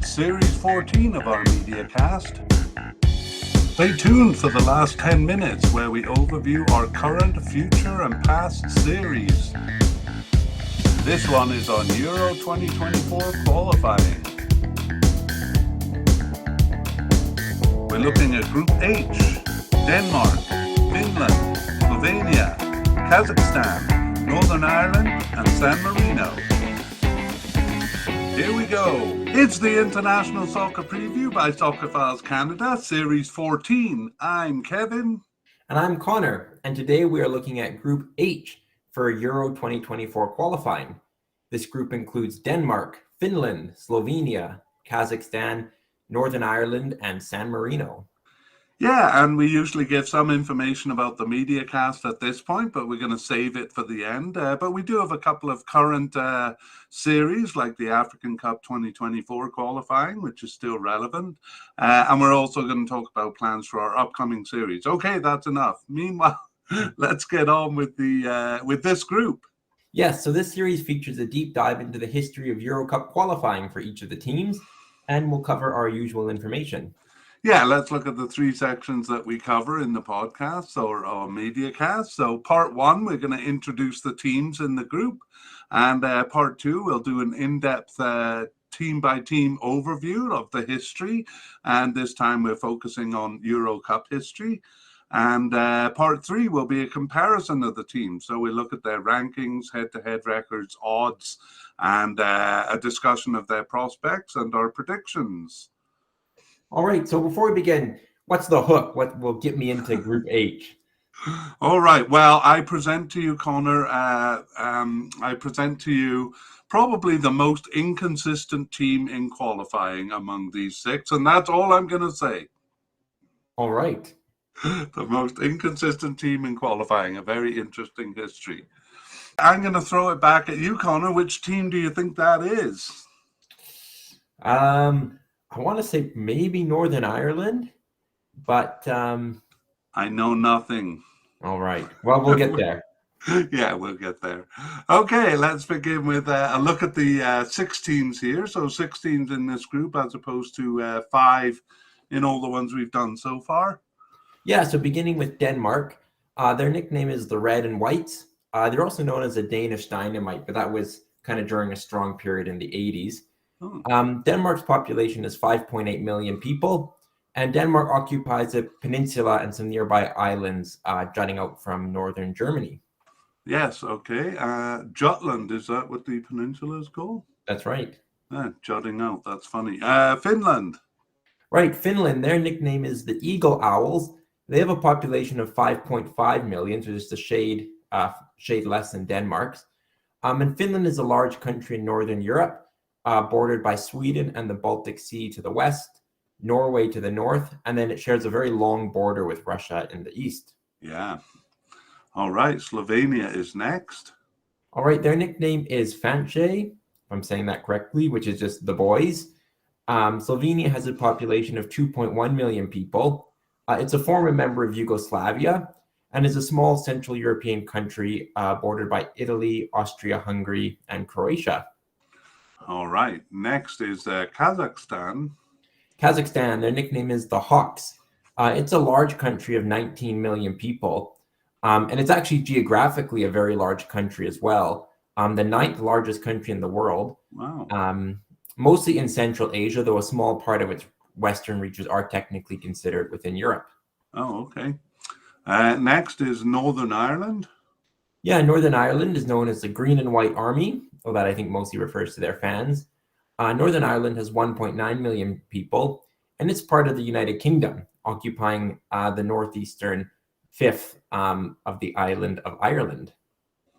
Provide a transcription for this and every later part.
It's Series 14 of our media cast. Stay tuned for the last 10 minutes where we overview our current, future and past series. This one is on Euro 2024 qualifying. We're looking at Group H: Denmark, Finland, Slovenia, Kazakhstan, Northern Ireland and San Marino. Here we go. It's the International Soccer Preview by Soccerphiles Canada, Series 14. I'm Kevin. And I'm Connor. And today we are looking at Group H for Euro 2024 qualifying. This group includes Denmark, Finland, Slovenia, Kazakhstan, Northern Ireland, and San Marino. Yeah, and we usually give some information about the media cast at this point, but we're going to save it for the end. But we do have a couple of current series, like the African Cup 2024 qualifying, which is still relevant. And we're also going to talk about plans for our upcoming series. Okay, that's enough. Meanwhile, let's get on with this group. Yes, so this series features a deep dive into the history of Euro Cup qualifying for each of the teams, and we'll cover our usual information. Yeah, let's look at the three sections that we cover in the podcast or our media cast. So part one, we're going to introduce the teams in the group. And part two, we'll do an in-depth team-by-team overview of the history. And this time we're focusing on Euro Cup history. And part three will be a comparison of the teams. So we look at their rankings, head-to-head records, odds, and a discussion of their prospects and our predictions. All right, so before we begin, what's the hook? What will get me into Group H? All right, well, I present to you, Connor, I present to you probably the most inconsistent team in qualifying among these six, and that's all I'm going to say. All right. The most inconsistent team in qualifying, a very interesting history. I'm going to throw it back at you, Connor. Which team do you think that is? I want to say maybe Northern Ireland, but I know nothing. All right. Well, we'll get there. Yeah, we'll get there. Okay, let's begin with a look at the 6 teams here. So 6 teams in this group as opposed to 5 in all the ones we've done so far. Yeah, so beginning with Denmark, their nickname is the Red and Whites. They're also known as a Danish Dynamite, but that was kind of during a strong period in the 80s. Denmark's population is 5.8 million people, and Denmark occupies a peninsula and some nearby islands jutting out from northern Germany. Yes, okay. Jutland, is that what the peninsula is called? That's right. Jutting out, that's funny. Finland. Right, Finland, their nickname is the Eagle Owls. They have a population of 5.5 million, so just a shade less than Denmark's. And Finland is a large country in northern Europe, bordered by Sweden and the Baltic Sea to the west, Norway to the north, and then it shares a very long border with Russia in the east. Yeah. All right, Slovenia is next. All right, their nickname is Fance, if I'm saying that correctly, which is just the boys. Slovenia has a population of 2.1 million people. It's a former member of Yugoslavia and is a small Central European country bordered by Italy, Austria, Hungary, and Croatia. All right. Next is Kazakhstan. Kazakhstan, their nickname is the Hawks. It's a large country of 19 million people. And it's actually geographically a very large country as well. The 9th largest country in the world. Wow. Mostly in Central Asia, though a small part of its western reaches are technically considered within Europe. Oh, okay. Next is Northern Ireland. Yeah, Northern Ireland is known as the Green and White Army, though that I think mostly refers to their fans. Northern Ireland has 1.9 million people, and it's part of the United Kingdom, occupying the northeastern 5th of the island of Ireland.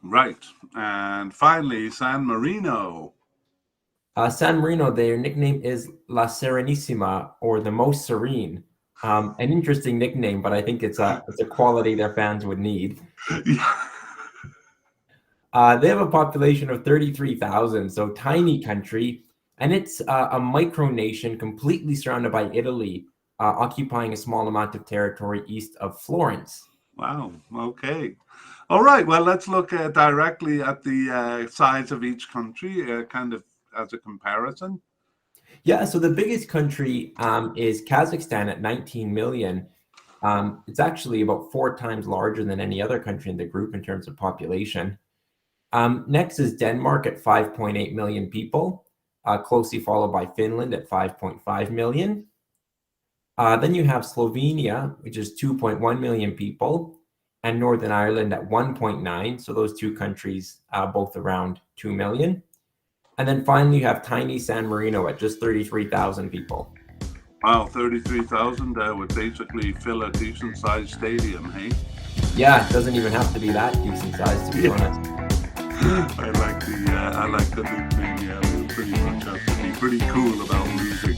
Right. And finally, San Marino. San Marino, their nickname is La Serenissima, or the Most Serene. An interesting nickname, but I think it's a quality their fans would need. Yeah. They have a population of 33,000, so tiny country, and it's a micronation completely surrounded by Italy, occupying a small amount of territory east of Florence. Wow, okay. All right, well, let's look directly at the size of each country, kind of as a comparison. Yeah, so the biggest country is Kazakhstan at 19 million. It's actually about 4 times larger than any other country in the group in terms of population. Next is Denmark at 5.8 million people, closely followed by Finland at 5.5 million. Then you have Slovenia, which is 2.1 million people, and Northern Ireland at 1.9. So those two countries, both around 2 million. And then finally, you have tiny San Marino at just 33,000 people. Wow, 33,000 would basically fill a decent-sized stadium, hey? Yeah, it doesn't even have to be that decent size, to be honest. I like the nickname. Yeah, we pretty much have to be pretty cool about losing.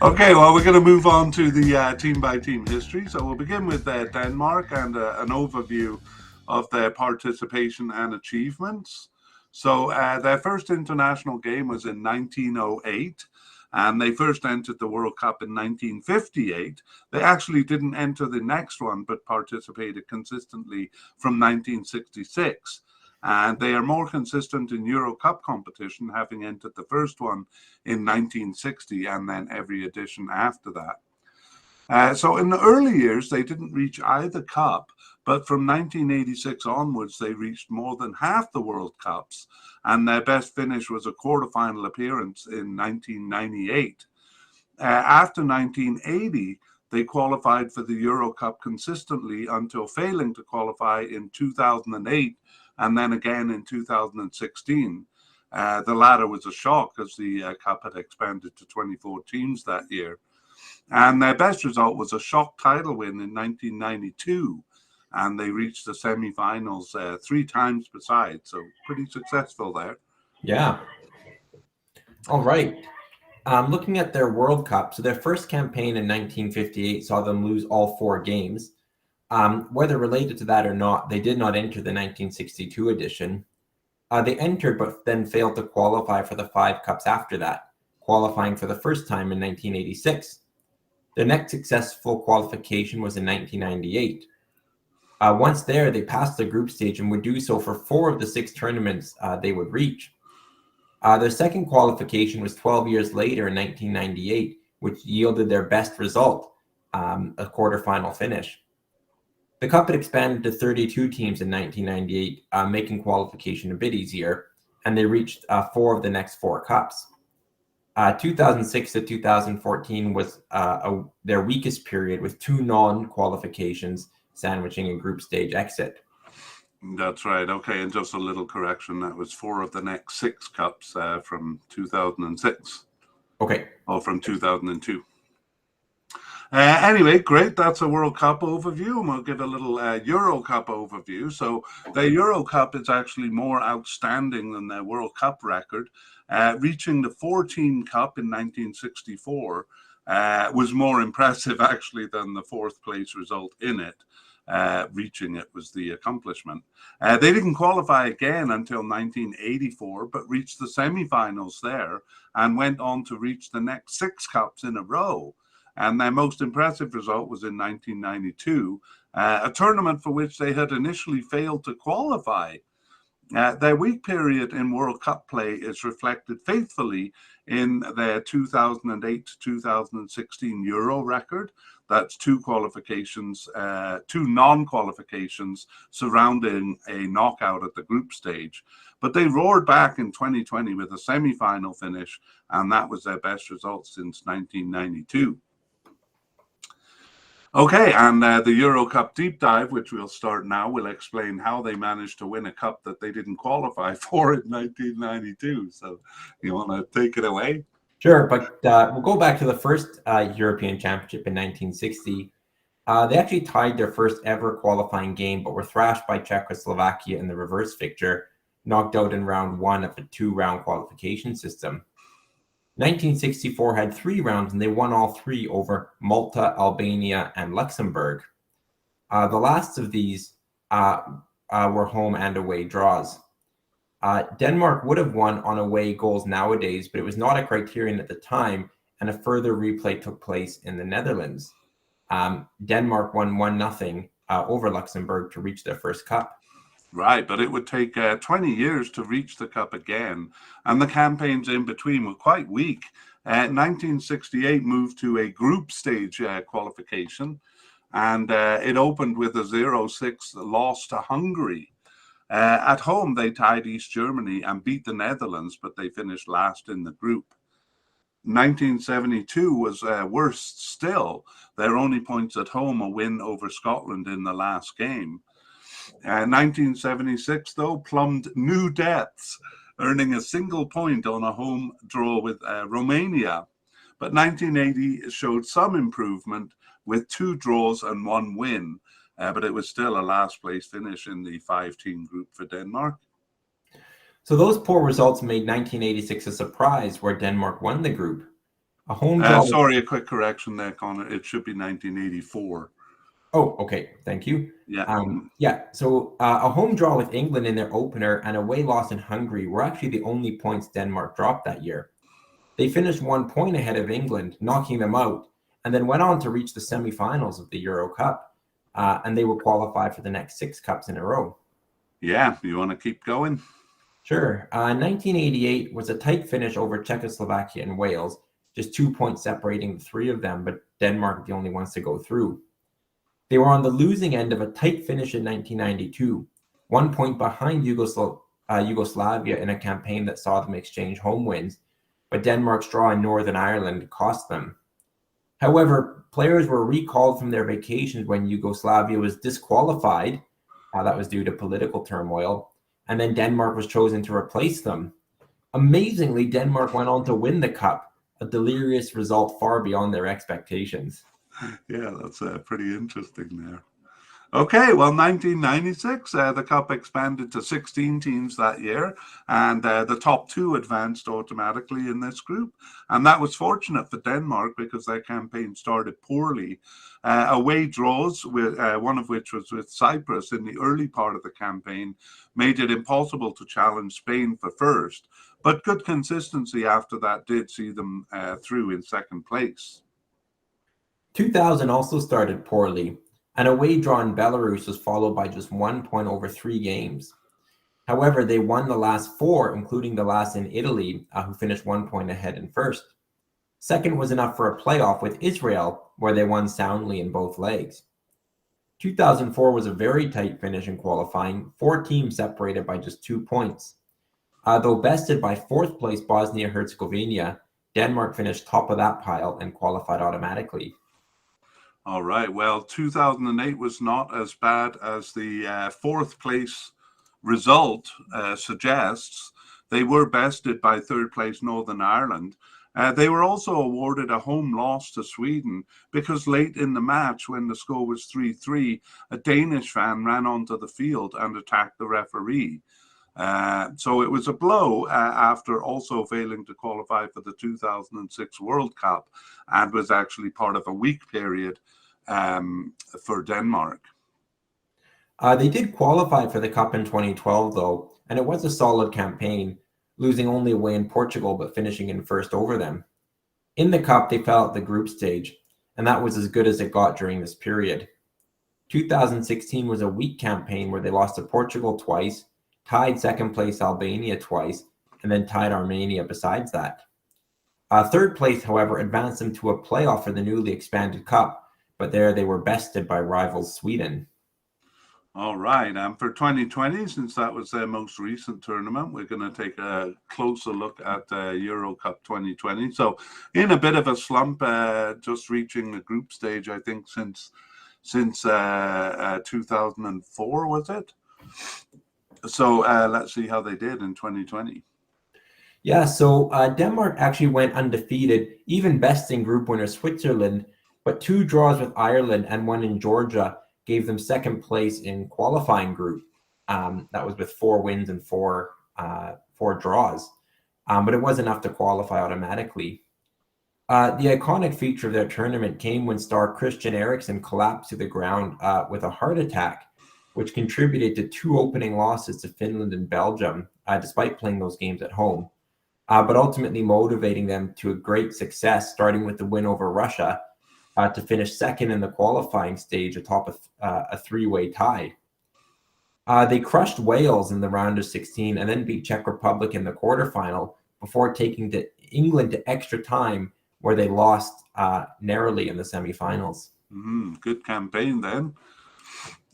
Okay, well, we're going to move on to the team-by-team history. So we'll begin with Denmark and an overview of their participation and achievements. So their first international game was in 1908, and they first entered the World Cup in 1958. They actually didn't enter the next one, but participated consistently from 1966. And they are more consistent in Euro Cup competition, having entered the first one in 1960 and then every edition after that. So in the early years, they didn't reach either cup, but from 1986 onwards, they reached more than half the World Cups, and their best finish was a quarterfinal appearance in 1998. After 1980, they qualified for the Euro Cup consistently until failing to qualify in 2008 and then again in 2016. The latter was a shock as the Cup had expanded to 24 teams that year. And their best result was a shock title win in 1992, and they reached the semi-finals 3 times besides, so pretty successful there. Yeah. All right. Looking at their World Cup, so their first campaign in 1958 saw them lose all 4 games. Whether related to that or not, they did not enter the 1962 edition. They entered, but then failed to qualify for the 5 cups after that, qualifying for the first time in 1986. Their next successful qualification was in 1998. Once there, they passed the group stage and would do so for 4 of the 6 tournaments they would reach. Their second qualification was 12 years later in 1998, which yielded their best result, a quarterfinal finish. The Cup had expanded to 32 teams in 1998, making qualification a bit easier, and they reached 4 of the next 4 Cups. 2006 to 2014 was their weakest period, with 2 non-qualifications sandwiching a group stage exit. That's right. Okay, and just a little correction. That was 4 of the next 6 Cups from 2006. Okay. Or from 2002. Anyway, great. That's a World Cup overview, and we'll give a little Euro Cup overview. So the Euro Cup is actually more outstanding than their World Cup record. Reaching the 14 Cup in 1964 was more impressive, actually, than the 4th place result in it. Reaching it was the accomplishment. They didn't qualify again until 1984, but reached the semi-finals there and went on to reach the next 6 Cups in a row. And their most impressive result was in 1992, a tournament for which they had initially failed to qualify. Their weak period in World Cup play is reflected faithfully in their 2008 to 2016 Euro record. That's 2 qualifications, 2 non-qualifications surrounding a knockout at the group stage. But they roared back in 2020 with a semi-final finish, and that was their best result since 1992. Okay, and the Euro Cup deep dive, which we'll start now, will explain how they managed to win a cup that they didn't qualify for in 1992. So you want to take it away? Sure, but we'll go back to the first European Championship in 1960. They actually tied their first ever qualifying game, but were thrashed by Czechoslovakia in the reverse fixture, knocked out in round 1 of a 2-round qualification system. 1964 had 3 rounds, and they won all 3 over Malta, Albania, and Luxembourg. The last of these were home and away draws. Denmark would have won on away goals nowadays, but it was not a criterion at the time, and a further replay took place in the Netherlands. Denmark won 1-0 over Luxembourg to reach their first cup. Right, but it would take 20 years to reach the cup again, and the campaigns in between were quite weak. 1968 moved to a group stage qualification, and it opened with a 0-6 loss to Hungary. At home, they tied East Germany and beat the Netherlands, but they finished last in the group. 1972 was worse still. Their only points at home, a win over Scotland in the last game. 1976, though, plumbed new depths, earning a single point on a home draw with Romania. But 1980 showed some improvement with 2 draws and 1 win, but it was still a last place finish in the 5-team group for Denmark. So those poor results made 1986 a surprise where Denmark won the group. A home draw. Sorry, a quick correction there, Connor. It should be 1984. Oh, okay. Thank you. Yeah. So a home draw with England in their opener and a away loss in Hungary were actually the only points Denmark dropped that year. They finished 1 point ahead of England, knocking them out, and then went on to reach the semifinals of the Euro Cup. And they will qualify for the next 6 cups in a row. Yeah, you want to keep going? Sure. 1988 was a tight finish over Czechoslovakia and Wales, just 2 points separating the 3 of them, but Denmark the only ones to go through. They were on the losing end of a tight finish in 1992, 1 point behind Yugoslavia in a campaign that saw them exchange home wins, but Denmark's draw in Northern Ireland cost them. However, players were recalled from their vacations when Yugoslavia was disqualified. That was due to political turmoil, and then Denmark was chosen to replace them. Amazingly, Denmark went on to win the cup, a delirious result far beyond their expectations. Yeah, that's pretty interesting there. Okay, well, 1996, the Cup expanded to 16 teams that year, and the top 2 advanced automatically in this group. And that was fortunate for Denmark because their campaign started poorly. Away draws, with one of which was with Cyprus in the early part of the campaign, made it impossible to challenge Spain for first. But good consistency after that did see them through in second place. 2000 also started poorly. An away draw in Belarus was followed by just 1 point over 3 games. However, they won the last 4, including the last in Italy, who finished 1 point ahead in first. Second was enough for a playoff with Israel, where they won soundly in both legs. 2004 was a very tight finish in qualifying, 4 teams separated by just 2 points. Though bested by 4th place Bosnia-Herzegovina, Denmark finished top of that pile and qualified automatically. All right. Well, 2008 was not as bad as the 4th place result suggests. They were bested by 3rd place Northern Ireland. They were also awarded a home loss to Sweden because late in the match, when the score was 3-3, a Danish fan ran onto the field and attacked the referee. So it was a blow after also failing to qualify for the 2006 World Cup, and was actually part of a weak period for Denmark. They did qualify for the Cup in 2012, though, and it was a solid campaign, losing only away in Portugal, but finishing in first over them. In the Cup, they fell at the group stage, and that was as good as it got during this period. 2016 was a weak campaign where they lost to Portugal twice, tied 2nd place Albania twice, and then tied Armenia besides that. 3rd place, however, advanced them to a playoff for the newly expanded Cup, but there they were bested by rivals Sweden. All right, and for 2020, since that was their most recent tournament, we're going to take a closer look at Euro Cup 2020. So in a bit of a slump, just reaching the group stage, I think, since 2004, was it? So let's see how they did in 2020. Yeah, so Denmark actually went undefeated, even besting group winner Switzerland, but 2 draws with Ireland and 1 in Georgia gave them 2nd place in qualifying group. That was with 4 wins and 4 draws, but it was enough to qualify automatically. The iconic feature of their tournament came when star Christian Eriksen collapsed to the ground with a heart attack, which contributed to 2 opening losses to Finland and Belgium, despite playing those games at home, but ultimately motivating them to a great success, starting with the win over Russia, to finish 2nd in the qualifying stage atop a 3-way tie. They crushed Wales in the round of 16 and then beat Czech Republic in the quarterfinal before taking to England to extra time, where they lost narrowly in the semifinals. Good campaign then.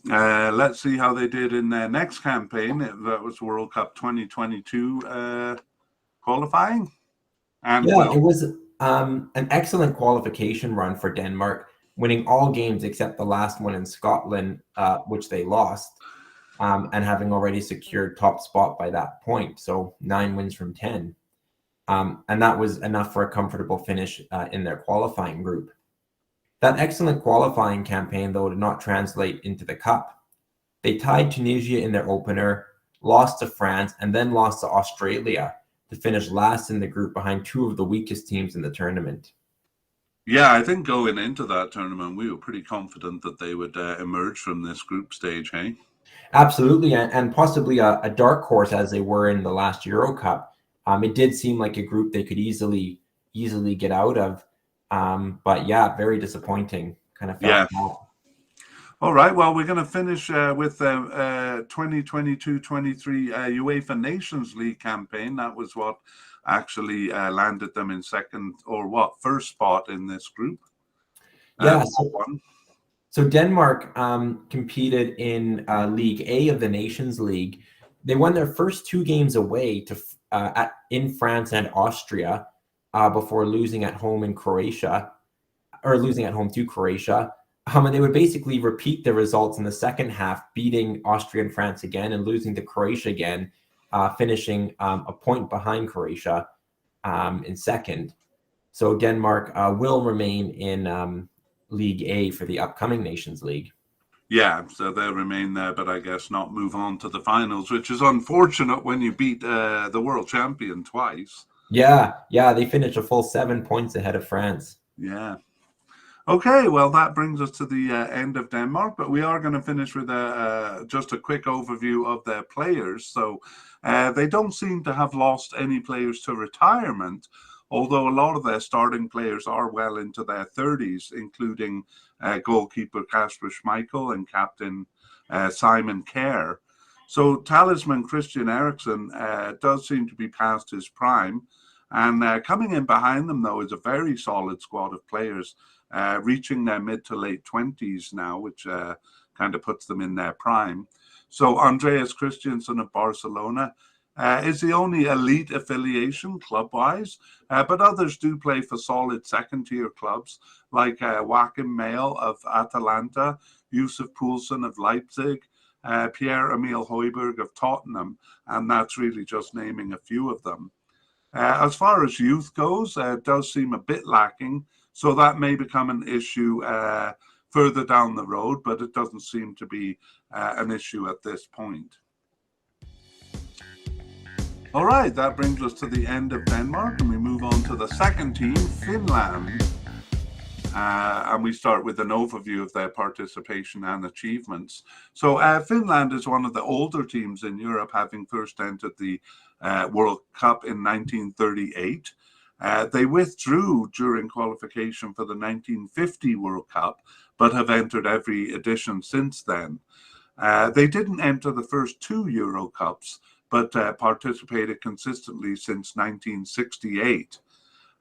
Let's see how they did in their next campaign. That was World Cup 2022 qualifying. And it was an excellent qualification run for Denmark, winning all games except the last one in Scotland, which they lost, and having already secured top spot by that point. So 9 wins from 10. And that was enough for a comfortable finish in their qualifying group. That excellent qualifying campaign, though, did not translate into the Cup. They tied Tunisia in their opener, lost to France, and then lost to Australia to finish last in the group behind 2 of the weakest teams in the tournament. Yeah, I think going into that tournament, we were pretty confident that they would emerge from this group stage, hey? Absolutely, and possibly a dark horse as they were in the last Euro Cup. It did seem like a group they could easily get out of. But yeah, very disappointing. Kind of felt that. All right. Well, we're going to finish with the 2022-23 UEFA Nations League campaign. That was what actually landed them in first spot in this group. So Denmark competed in League A of the Nations League. They won their first 2 games away to in France and Austria before losing at home to Croatia. And they would basically repeat the results in the second half, beating Austria and France again and losing to Croatia again, finishing a point behind Croatia in second. So Denmark will remain in League A for the upcoming Nations League. Yeah, so they'll remain there, but I guess not move on to the finals, which is unfortunate when you beat the world champion twice. Yeah, they finished a full 7 points ahead of France. Yeah. Okay, well, that brings us to the end of Denmark, but we are going to finish with just a quick overview of their players. So they don't seem to have lost any players to retirement, although a lot of their starting players are well into their 30s, including goalkeeper Kasper Schmeichel and captain Simon Kjær. So talisman Christian Eriksen does seem to be past his prime. And coming in behind them, though, is a very solid squad of players reaching their mid to late 20s now, which kind of puts them in their prime. So Andreas Christensen of Barcelona is the only elite affiliation club-wise, but others do play for solid second-tier clubs like Joachim Mehl of Atalanta, Yusuf Poulsen of Leipzig, Pierre-Emile Højbjerg of Tottenham, and that's really just naming a few of them. As far as youth goes, it does seem a bit lacking, so that may become an issue further down the road, but it doesn't seem to be an issue at this point. All right, that brings us to the end of Denmark, and we move on to the second team, Finland. And we start with an overview of their participation and achievements. So Finland is one of the older teams in Europe, having first entered the World Cup in 1938. They withdrew during qualification for the 1950 World Cup, but have entered every edition since then. They didn't enter the first 2 Euro Cups, but participated consistently since 1968.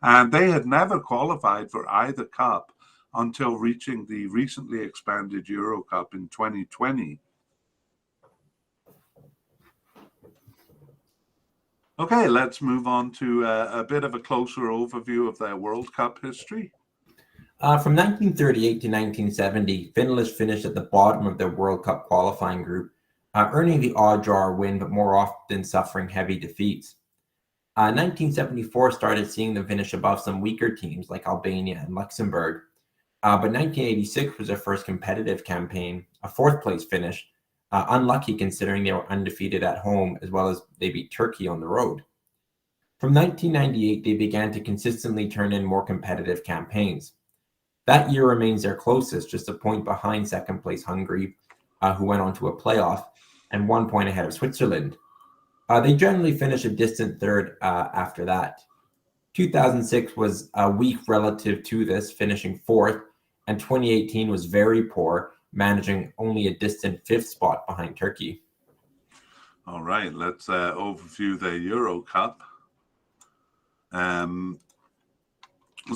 And they had never qualified for either cup until reaching the recently expanded Euro Cup in 2020. Okay, let's move on to a bit of a closer overview of their World Cup history. From 1938 to 1970, Finland finished at the bottom of their World Cup qualifying group, earning the odd draw or win, but more often suffering heavy defeats. 1974 started seeing them finish above some weaker teams like Albania and Luxembourg. But 1986 was their first competitive campaign, a 4th place finish, unlucky considering they were undefeated at home as well as they beat Turkey on the road. From 1998, they began to consistently turn in more competitive campaigns. That year remains their closest, just a point behind second place Hungary, who went on to a playoff, and 1 point ahead of Switzerland. They generally finish a distant third after that. 2006 was weak relative to this, finishing 4th, and 2018 was very poor, managing only a distant 5th spot behind Turkey. All right, let's overview the Euro Cup.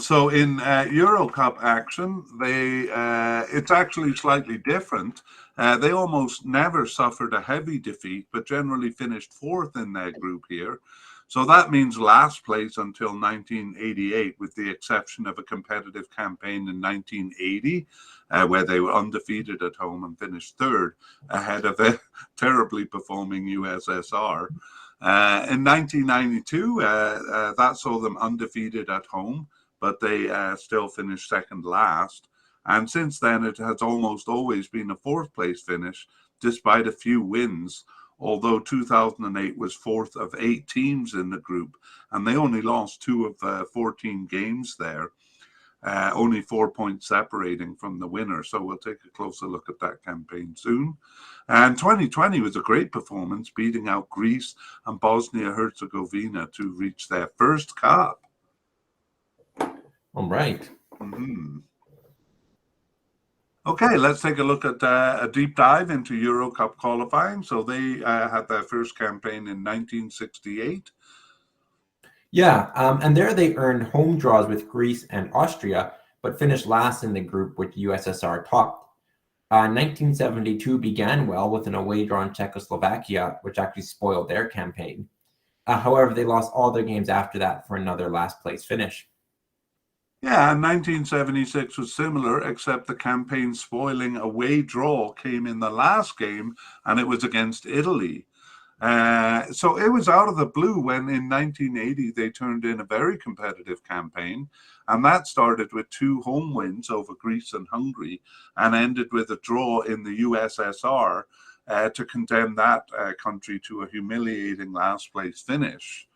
So in Euro Cup action, it's actually slightly different. They almost never suffered a heavy defeat, but generally finished fourth in their group here. So that means last place until 1988, with the exception of a competitive campaign in 1980, where they were undefeated at home and finished third, ahead of a terribly performing USSR. In 1992, that saw them undefeated at home, but they still finished second last. And since then, it has almost always been a fourth place finish, despite a few wins, although 2008 was fourth of 8 teams in the group, and they only lost 2 of 14 games there, only 4 points separating from the winner. So we'll take a closer look at that campaign soon. And 2020 was a great performance, beating out Greece and Bosnia-Herzegovina to reach their first cup. All right. Mm-hmm. Okay, let's take a look at a deep dive into Euro Cup qualifying. So they had their first campaign in 1968. Yeah, and there they earned home draws with Greece and Austria, but finished last in the group, which USSR topped. 1972 began well with an away draw in Czechoslovakia, which actually spoiled their campaign. However, they lost all their games after that for another last place finish. Yeah, and 1976 was similar, except the campaign spoiling away draw came in the last game, and it was against Italy. So it was out of the blue when in 1980 they turned in a very competitive campaign, and that started with 2 home wins over Greece and Hungary and ended with a draw in the USSR to condemn that country to a humiliating last place finish.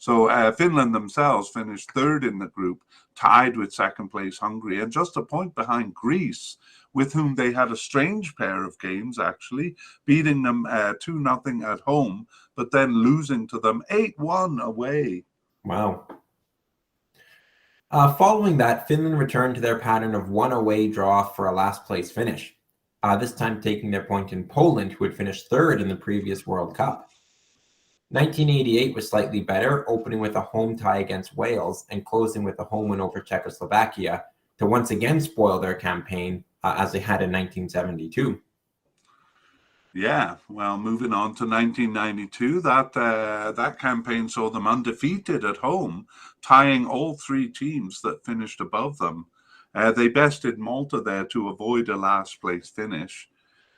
So Finland themselves finished third in the group, tied with second place Hungary, and just a point behind Greece, with whom they had a strange pair of games, actually, beating them 2-0 at home, but then losing to them 8-1 away. Wow. Following that, Finland returned to their pattern of 1 away draw for a last place finish, this time taking their point in Poland, who had finished third in the previous World Cup. 1988 was slightly better, opening with a home tie against Wales and closing with a home win over Czechoslovakia to once again spoil their campaign as they had in 1972. Yeah, well, moving on to 1992, that campaign saw them undefeated at home, tying all 3 teams that finished above them. They bested Malta there to avoid a last place finish.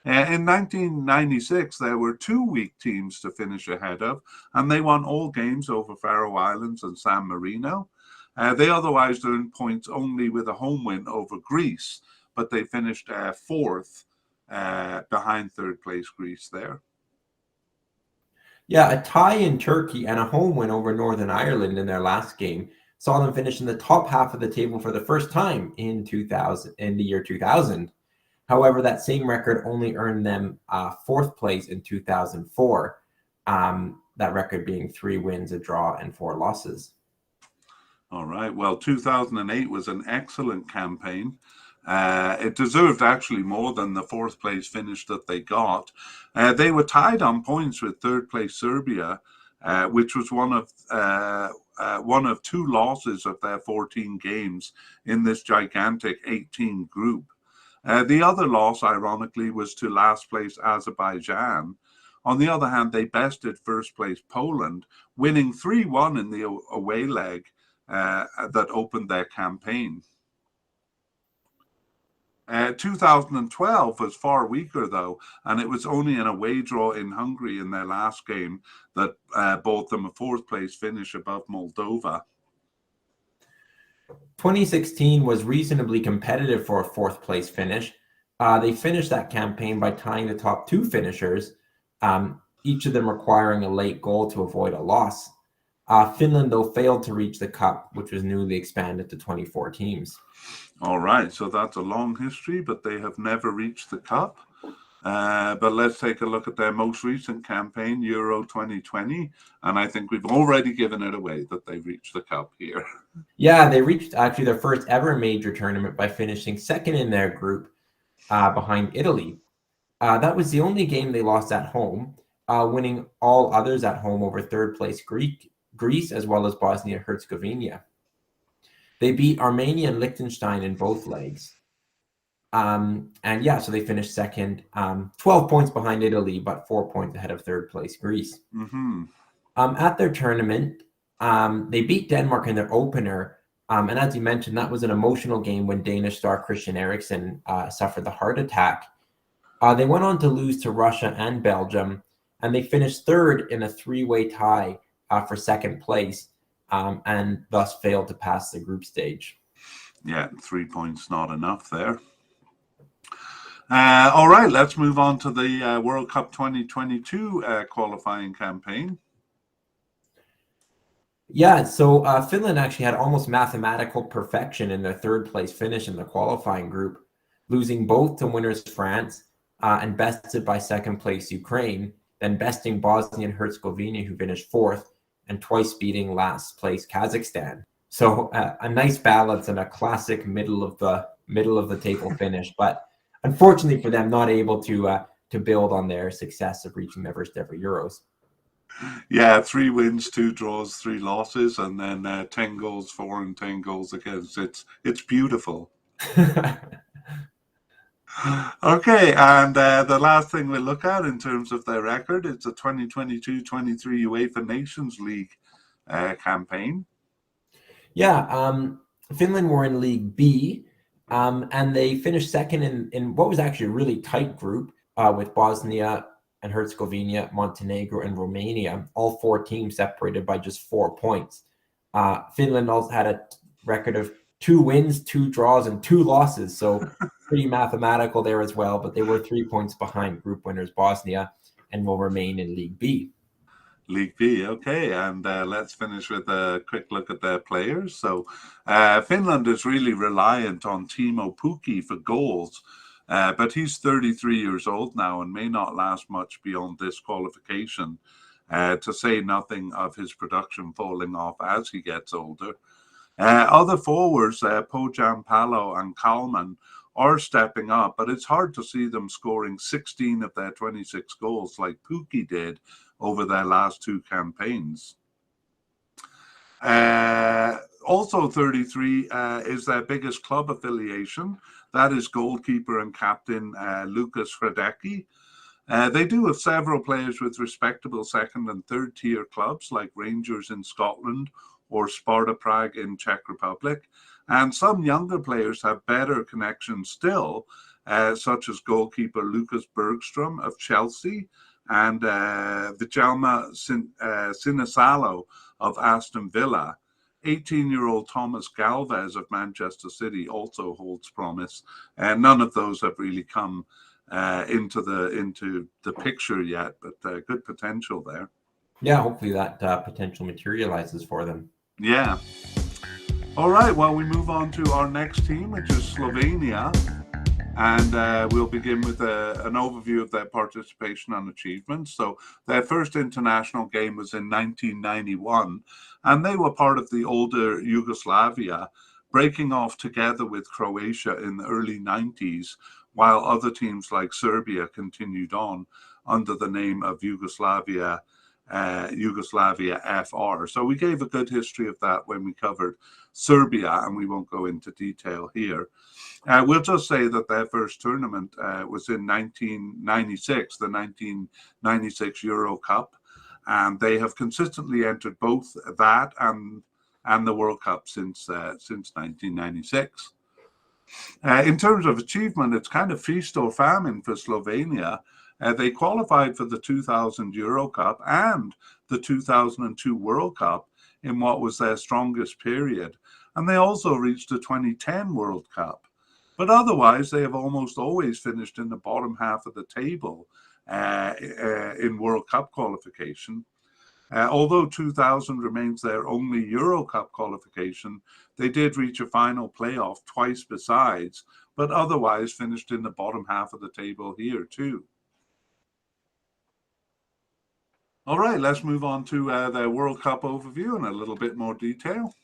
In 1996, there were 2 weak teams to finish ahead of, and they won all games over Faroe Islands and San Marino. They otherwise earned points only with a home win over Greece, but they finished fourth behind third place Greece there. Yeah, a tie in Turkey and a home win over Northern Ireland in their last game saw them finish in the top half of the table for the first time in the year 2000. However, that same record only earned them fourth place in 2004, that record being 3 wins, a draw, and 4 losses. All right. Well, 2008 was an excellent campaign. It deserved actually more than the fourth place finish that they got. They were tied on points with third place Serbia, which was one of 2 losses of their 14 games in this gigantic 18 group. The other loss, ironically, was to last place Azerbaijan. On the other hand, they bested first place Poland, winning 3-1 in the away leg that opened their campaign. 2012 was far weaker, though, and it was only an away draw in Hungary in their last game that bought them a fourth place finish above Moldova. 2016 was reasonably competitive for a fourth place finish. They finished that campaign by tying the top 2 finishers, each of them requiring a late goal to avoid a loss. Finland, though, failed to reach the cup, which was newly expanded to 24 teams. All right, so that's a long history, but they have never reached the cup. But let's take a look at their most recent campaign, Euro 2020, and I think we've already given it away that they've reached the cup here. Yeah, they reached actually their first ever major tournament by finishing second in their group behind Italy. That was the only game they lost at home. winning all others at home over third place Greece, as well as Bosnia-Herzegovina. They beat Armenia and Liechtenstein in both legs. So they finished second, 12 points behind Italy, but 4 points ahead of third place Greece. Mm-hmm. At their tournament, they beat Denmark in their opener. And as you mentioned, that was an emotional game when Danish star Christian Eriksen suffered the heart attack. They went on to lose to Russia and Belgium, and they finished third in a three-way tie for second place, and thus failed to pass the group stage. Yeah, 3 points not enough there. All right, let's move on to the World Cup 2022 qualifying campaign. Yeah, so Finland actually had almost mathematical perfection in their third place finish in the qualifying group, losing both to winners France and bested by second place Ukraine, then besting Bosnia and Herzegovina, who finished fourth, and twice beating last place Kazakhstan. So a nice balance and a classic middle of the table finish, but unfortunately for them, not able to build on their success of reaching their first ever Euros. Yeah, 3 wins, 2 draws, 3 losses, and then 10 goals for and 10 goals against. It's beautiful. Okay, and the last thing we'll look at in terms of their record is the 2022-23 UEFA Nations League campaign. Yeah, Finland were in League B, and they finished second in what was actually a really tight group with Bosnia and Herzegovina, Montenegro, and Romania, all 4 teams separated by just 4 points. Finland also had a record of 2 wins, 2 draws, and 2 losses, so pretty mathematical there as well, but they were 3 points behind group winners Bosnia and will remain in League B. League B, okay, and let's finish with a quick look at their players. So Finland is really reliant on Timo Pukki for goals, but he's 33 years old now and may not last much beyond this qualification, to say nothing of his production falling off as he gets older. Other forwards, Pojan Palo and Kalman, are stepping up, but it's hard to see them scoring 16 of their 26 goals like Pukki did over their last 2 campaigns. Also 33 is their biggest club affiliation. That is goalkeeper and captain Lukas Hradecky. They do have several players with respectable second and third tier clubs like Rangers in Scotland or Sparta Prague in Czech Republic. And some younger players have better connections still, such as goalkeeper Lucas Bergstrom of Chelsea and Vijayma Sinisalo of Aston Villa. 18-year-old Thomas Galvez of Manchester City also holds promise. And none of those have really come into the picture yet, but good potential there. Yeah, hopefully that potential materializes for them. Yeah. All right, well, we move on to our next team, which is Slovenia. And we'll begin with an overview of their participation and achievements. So their first international game was in 1991, and they were part of the older Yugoslavia, breaking off together with Croatia in the early 90s, while other teams like Serbia continued on under the name of Yugoslavia FR. So we gave a good history of that when we covered Serbia, and we won't go into detail here. We'll just say that their first tournament was in 1996, the 1996 Euro Cup, and they have consistently entered both that and the World Cup since 1996. In terms of achievement, it's kind of feast or famine for Slovenia. They qualified for the 2000 Euro Cup and the 2002 World Cup in what was their strongest period. And they also reached the 2010 World Cup. But otherwise, they have almost always finished in the bottom half of the table in World Cup qualification. Although 2000 remains their only Euro Cup qualification, they did reach a final playoff twice besides, but otherwise finished in the bottom half of the table here too. All right, let's move on to their World Cup overview in a little bit more detail.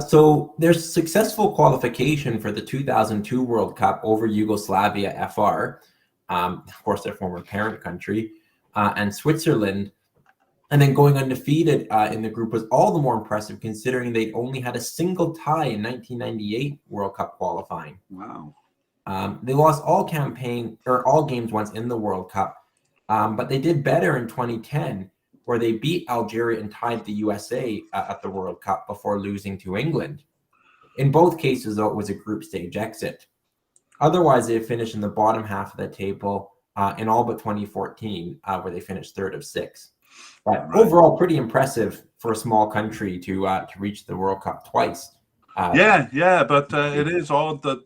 So their successful qualification for the 2002 World Cup over Yugoslavia FR, of course their former parent country, and Switzerland. And then going undefeated in the group was all the more impressive considering they'd only had a single tie in 1998 World Cup qualifying. Wow. They lost all games once in the World Cup, but they did better in 2010, where they beat Algeria and tied the USA at the World Cup before losing to England. In both cases, though, it was a group stage exit. Otherwise, they finished in the bottom half of the table in all but 2014, where they finished third of 6. But overall, pretty impressive for a small country to reach the World Cup twice. But it is odd that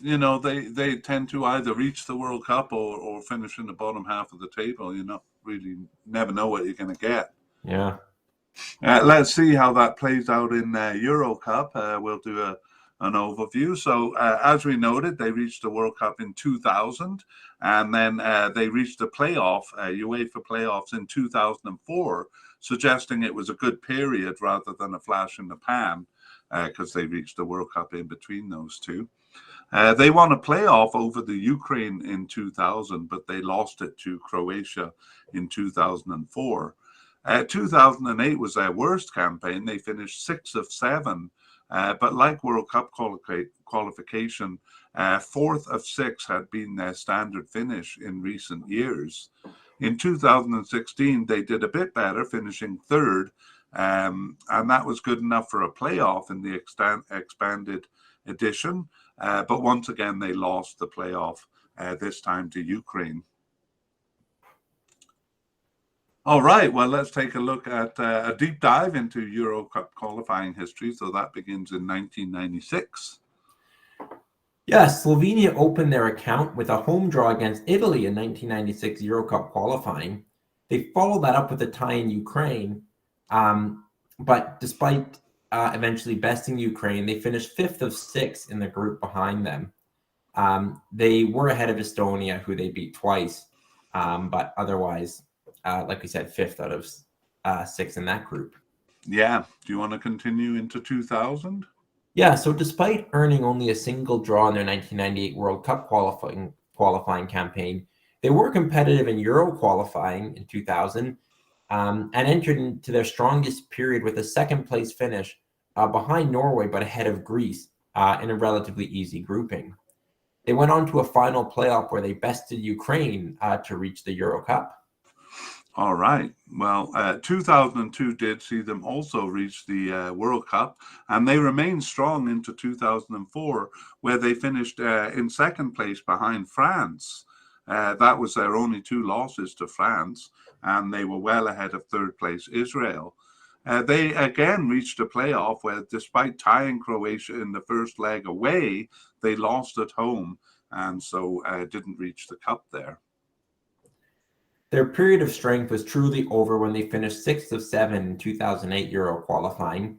they tend to either reach the World Cup or finish in the bottom half of the table. You know, really never know what you're going to get. Yeah. Let's see how that plays out in Euro Cup. We'll do an overview. So as we noted, they reached the World Cup in 2000, and then they reached the UEFA playoffs in 2004, suggesting it was a good period rather than a flash in the pan, because they reached the World Cup in between those two. They won a playoff over the Ukraine in 2000, but they lost it to Croatia in 2004. 2008 was their worst campaign. They finished 6 of 7. But like World Cup qualification, 4th of 6 had been their standard finish in recent years. In 2016, they did a bit better, finishing 3rd, and that was good enough for a playoff in the expanded edition. But once again, they lost the playoff, this time to Ukraine. All right, well, let's take a look at a deep dive into Euro Cup qualifying history. So that begins in 1996. Yeah, Slovenia opened their account with a home draw against Italy in 1996 Euro Cup qualifying. They followed that up with a tie in Ukraine, but despite eventually besting Ukraine, they finished 5th of 6 in the group behind them. They were ahead of Estonia, who they beat twice, but otherwise, like we said, 5th out of 6 in that group. Yeah. Do you want to continue into 2000? Yeah, so despite earning only a single draw in their 1998 World Cup qualifying campaign, they were competitive in Euro qualifying in 2000 and entered into their strongest period with a 2nd place finish behind Norway but ahead of Greece in a relatively easy grouping. They went on to a final playoff where they bested Ukraine to reach the Euro Cup. All right. Well, 2002 did see them also reach the World Cup, and they remained strong into 2004, where they finished in 2nd place behind France. That was their only 2 losses to France, and they were well ahead of 3rd place Israel. They again reached a playoff where, despite tying Croatia in the first leg away, they lost at home, and so didn't reach the cup there. Their period of strength was truly over when they finished 6th of 7 in 2008 Euro qualifying.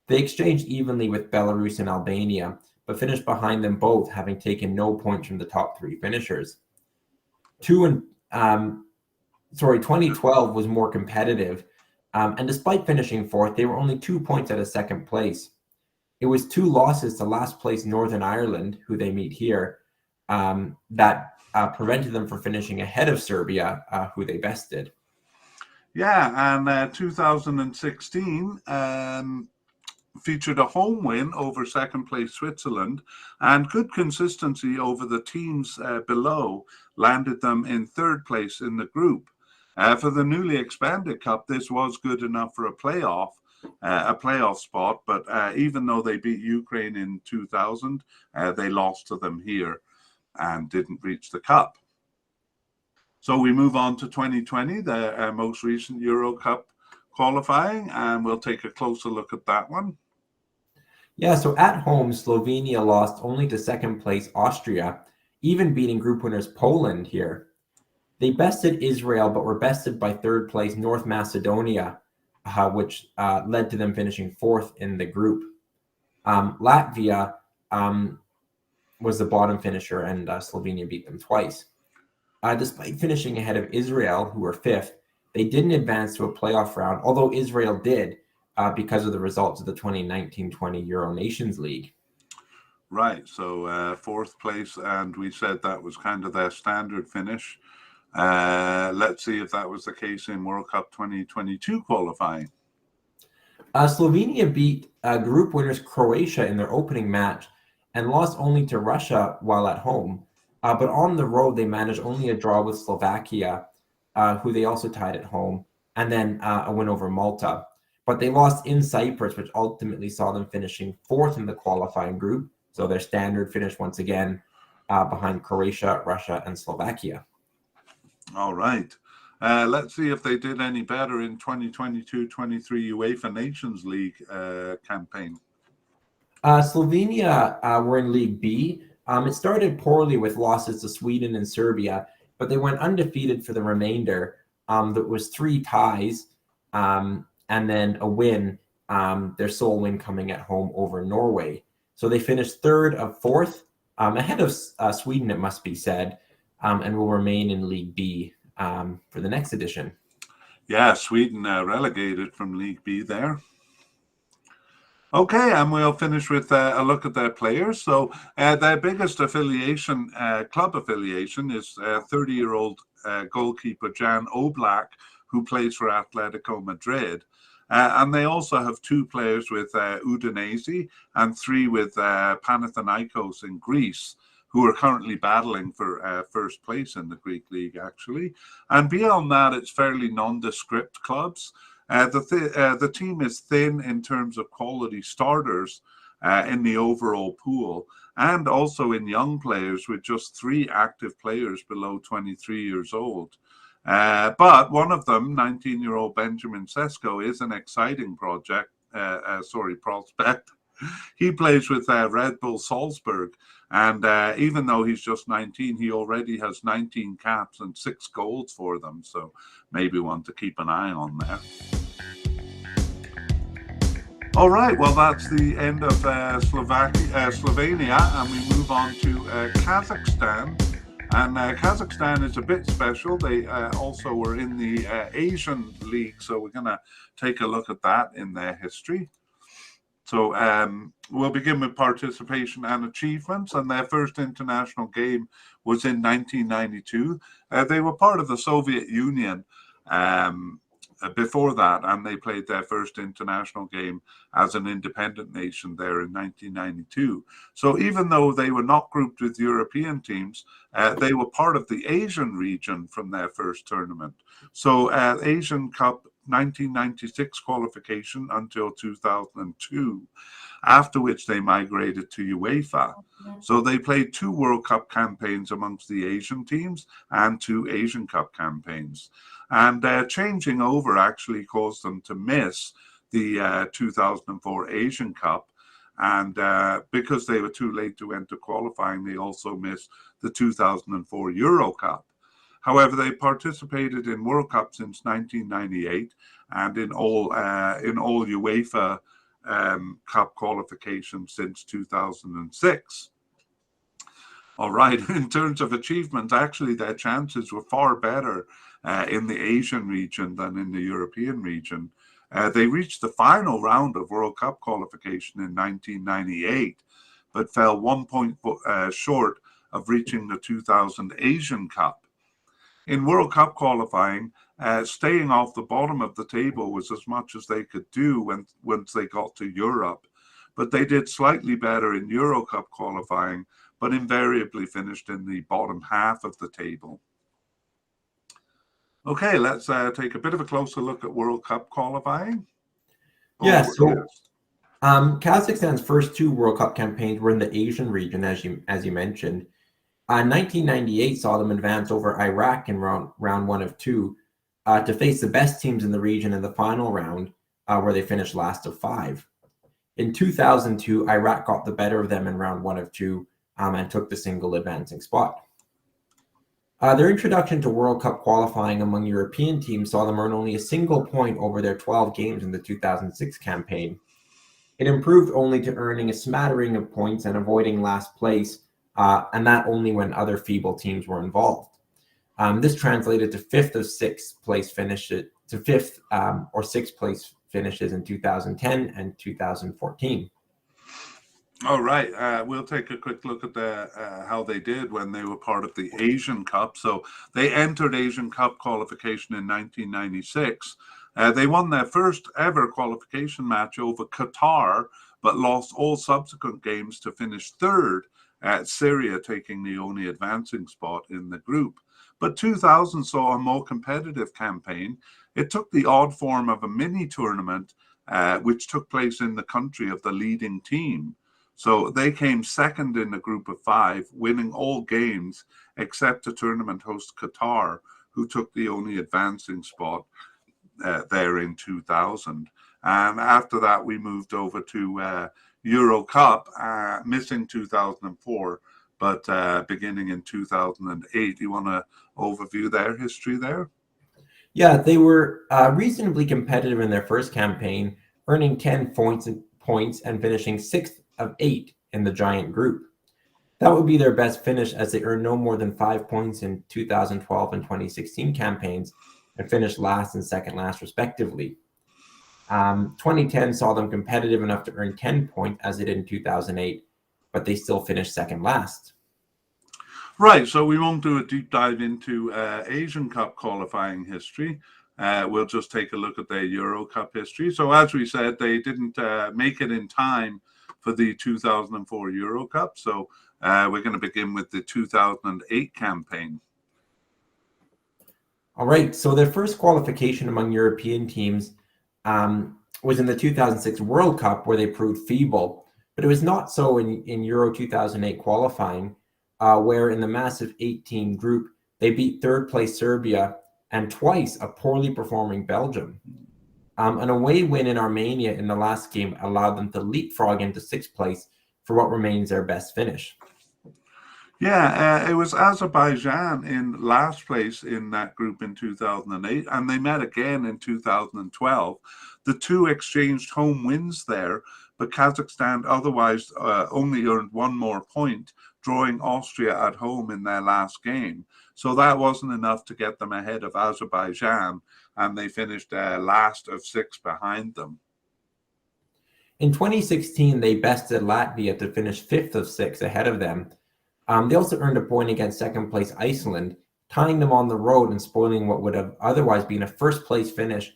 They exchanged evenly with Belarus and Albania, but finished behind them both, having taken no points from the top 3 finishers. 2012 was more competitive, and despite finishing 4th, they were only 2 points out of 2nd place. It was 2 losses to last place Northern Ireland, who they meet here, that prevented them from finishing ahead of Serbia, who they bested. Yeah, and 2016 featured a home win over 2nd place Switzerland, and good consistency over the teams below landed them in 3rd place in the group. For the newly expanded cup, this was good enough for a playoff spot, but even though they beat Ukraine in 2000, they lost to them here and didn't reach the cup. So we move on to 2020, the most recent Euro Cup qualifying, and we'll take a closer look at that one. Yeah, so at home, Slovenia lost only to 2nd place Austria, even beating group winners Poland here. They bested Israel, but were bested by 3rd place North Macedonia, which led to them finishing 4th in the group. Latvia was the bottom finisher, and Slovenia beat them twice. Despite finishing ahead of Israel, who were 5th, they didn't advance to a playoff round, although Israel did because of the results of the 2019-20 Euro Nations League. Right, so 4th place, and we said that was kind of their standard finish. Let's see if that was the case in World Cup 2022 qualifying. Slovenia beat group winners Croatia in their opening match and lost only to Russia while at home. But on the road, they managed only a draw with Slovakia, who they also tied at home, and then a win over Malta. But they lost in Cyprus, which ultimately saw them finishing fourth in the qualifying group. So their standard finish once again behind Croatia, Russia, and Slovakia. All right. Let's see if they did any better in 2022-23 UEFA Nations League campaign. Slovenia were in League B. It started poorly with losses to Sweden and Serbia, but they went undefeated for the remainder. That was 3 ties and then a win, their sole win coming at home over Norway. So they finished third of fourth, ahead of Sweden, it must be said, and will remain in League B for the next edition. Yeah, Sweden relegated from League B there. Okay, and we'll finish with a look at their players. So their biggest affiliation, club affiliation, is 30-year-old goalkeeper Jan Oblak, who plays for Atletico Madrid. And they also have 2 players with Udinese and 3 with Panathinaikos in Greece, who are currently battling for first place in the Greek league, actually. And beyond that, it's fairly nondescript clubs. The team is thin in terms of quality starters in the overall pool, and also in young players with just 3 active players below 23 years old. But one of them, 19-year-old Benjamin Sesko, is an exciting prospect. He plays with Red Bull Salzburg, and even though he's just 19, he already has 19 caps and 6 goals for them, so maybe one to keep an eye on there. All right, well, that's the end of Slovenia, and we move on to Kazakhstan. And Kazakhstan is a bit special. They also were in the Asian League, so we're going to take a look at that in their history. So we'll begin with participation and achievements, and their first international game was in 1992. They were part of the Soviet Union before that, and they played their first international game as an independent nation there in 1992. So even though they were not grouped with European teams, they were part of the Asian region from their first tournament. So Asian Cup 1996 qualification until 2002, after which they migrated to UEFA. So they played 2 World Cup campaigns amongst the Asian teams and 2 Asian Cup campaigns. And changing over actually caused them to miss the 2004 Asian Cup. And because they were too late to enter qualifying, they also missed the 2004 Euro Cup. However, they participated in World Cup since 1998 and in all UEFA Cup qualifications since 2006. All right, in terms of achievements, actually their chances were far better in the Asian region than in the European region. They reached the final round of World Cup qualification in 1998, but fell 1 point short of reaching the 2000 Asian Cup. In World Cup qualifying, staying off the bottom of the table was as much as they could do once they got to Europe. But they did slightly better in Euro Cup qualifying, but invariably finished in the bottom half of the table. Okay, let's take a bit of a closer look at World Cup qualifying. Yes, Kazakhstan's first 2 World Cup campaigns were in the Asian region, as you mentioned. 1998 saw them advance over Iraq in round 1 of 2 to face the best teams in the region in the final round, where they finished last of 5. In 2002, Iraq got the better of them in round 1 of 2 and took the single advancing spot. Their introduction to World Cup qualifying among European teams saw them earn only a single point over their 12 games in the 2006 campaign. It improved only to earning a smattering of points and avoiding last place, and that only when other feeble teams were involved. This translated to 5th or 6th place finishes in 2010 and 2014. All right. We'll take a quick look at how they did when they were part of the Asian Cup. So they entered Asian Cup qualification in 1996. They won their first ever qualification match over Qatar, but lost all subsequent games to finish third, at Syria taking the only advancing spot in the group. But 2000 saw a more competitive campaign. It took the odd form of a mini tournament, which took place in the country of the leading team. So they came second in the group of five, winning all games except the tournament host Qatar, who took the only advancing spot there in 2000. And after that, we moved over to Euro Cup, missing 2004, but beginning in 2008. You want to overview their history there? Yeah, they were reasonably competitive in their first campaign, earning 10 points and finishing sixth of 8 in the giant group. That would be their best finish, as they earned no more than 5 points in 2012 and 2016 campaigns and finished last and second last respectively. 2010 saw them competitive enough to earn 10 points as they did in 2008, but they still finished second last. Right, so we won't do a deep dive into Asian Cup qualifying history. We'll just take a look at their Euro Cup history. So as we said, they didn't make it in time for the 2004 Euro Cup. So we're going to begin with the 2008 campaign. All right, so their first qualification among European teams was in the 2006 World Cup, where they proved feeble. But it was not so in Euro 2008 qualifying, where in the massive 18 group, they beat third place Serbia and twice a poorly performing Belgium. An away win in Armenia in the last game allowed them to leapfrog into sixth place for what remains their best finish. Yeah, it was Azerbaijan in last place in that group in 2008, and they met again in 2012. The two exchanged home wins there, but Kazakhstan otherwise only earned one more point, drawing Austria at home in their last game. So that wasn't enough to get them ahead of Azerbaijan, and they finished last of 6 behind them. In 2016, they bested Latvia to finish 5th of 6 ahead of them. They also earned a point against second place Iceland, tying them on the road and spoiling what would have otherwise been a first place finish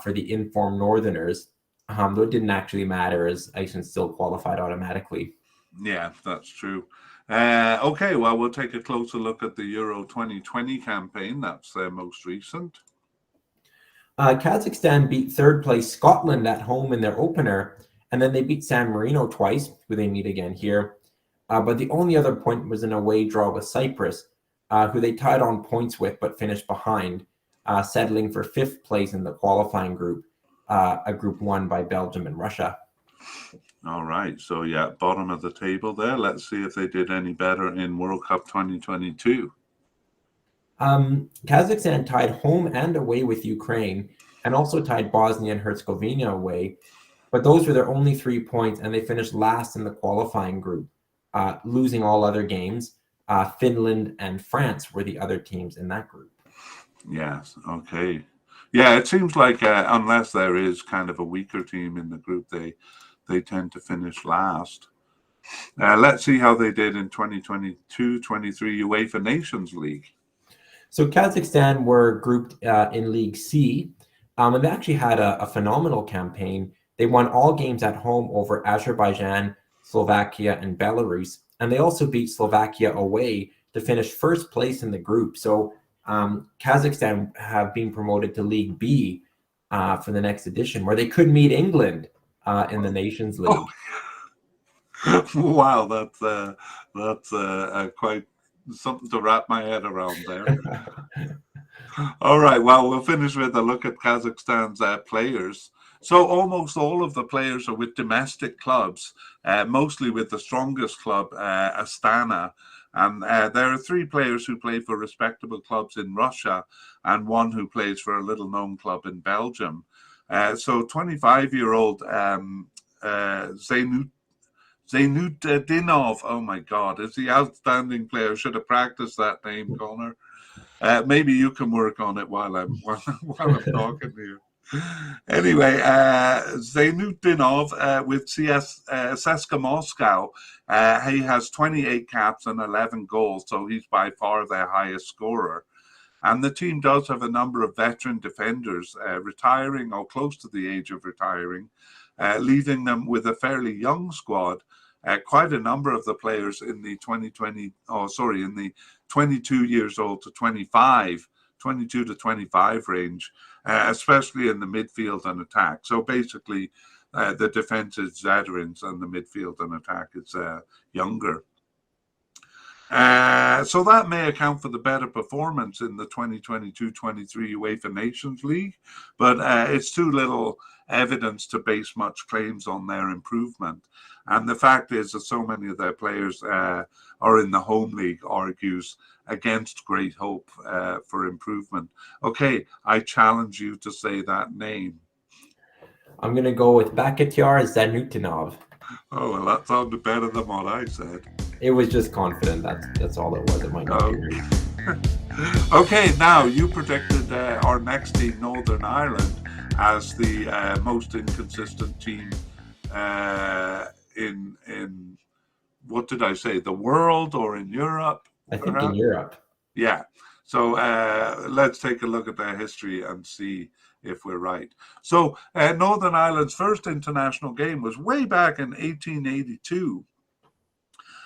for the informed Northerners, though it didn't actually matter, as Iceland still qualified automatically. Yeah, that's true. Okay, well, we'll take a closer look at the Euro 2020 campaign. That's their most recent. Kazakhstan beat third place Scotland at home in their opener, and then they beat San Marino twice, who they meet again here. But the only other point was an away draw with Cyprus, who they tied on points with but finished behind, settling for 5th place in the qualifying group, a group won by Belgium and Russia. All right, so yeah, bottom of the table there. Let's see if they did any better in World Cup 2022. Kazakhstan tied home and away with Ukraine, and also tied Bosnia and Herzegovina away, but those were their only 3 points, and they finished last in the qualifying group, losing all other games. Finland and France were the other teams in that group. Yes, okay. Yeah, it seems like unless there is kind of a weaker team in the group, they tend to finish last. Let's see how they did in 2022-23 UEFA Nations League. So Kazakhstan were grouped in League C, and they actually had a phenomenal campaign. They won all games at home over Azerbaijan, Slovakia, and Belarus, and they also beat Slovakia away to finish first place in the group. So Kazakhstan have been promoted to League B for the next edition, where they could meet England in the Nations League. Oh. Wow, that's quite something to wrap my head around there. All right, well, we'll finish with a look at Kazakhstan's players. So almost all of the players are with domestic clubs, mostly with the strongest club, Astana. And there are 3 players who play for respectable clubs in Russia and 1 who plays for a little-known club in Belgium. So 25-year-old Zaynutdinov, oh my God, is the outstanding player. Should have practiced that name, Connor. Maybe you can work on it while I'm talking to you. Anyway, Zaynutdinov with CSKA Moscow, he has 28 caps and 11 goals, so he's by far their highest scorer. And the team does have a number of veteran defenders retiring or close to the age of retiring, leaving them with a fairly young squad. Quite a number of the players in the 22 years old to 22 to 25 range, especially in the midfield and attack. So basically, the defense is veterans and the midfield and attack is younger. So that may account for the better performance in the 2022-23 UEFA Nations League, but it's too little evidence to base much claims on their improvement. And the fact is that so many of their players are in the home league argues against great hope for improvement. Okay, I challenge you to say that name. I'm going to go with Bakhtiar Zaynutdinov. Oh, well, that sounded better than what I said. It was just confident. That's all it was. It might not be right. Okay, now you predicted our next team, Northern Ireland, as the most inconsistent team in what did I say? The world or in Europe? I think in Europe. Yeah. So let's take a look at their history and see if we're right. So Northern Ireland's first international game was way back in 1882.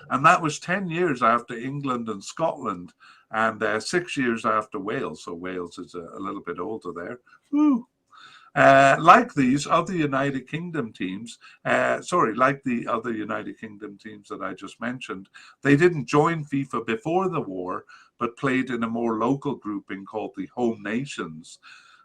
And that was 10 years after England and Scotland and 6 years after Wales. So Wales is a little bit older there. Woo. Like these other United Kingdom teams, like the other United Kingdom teams that I just mentioned, they didn't join FIFA before the war, but played in a more local grouping called the Home Nations.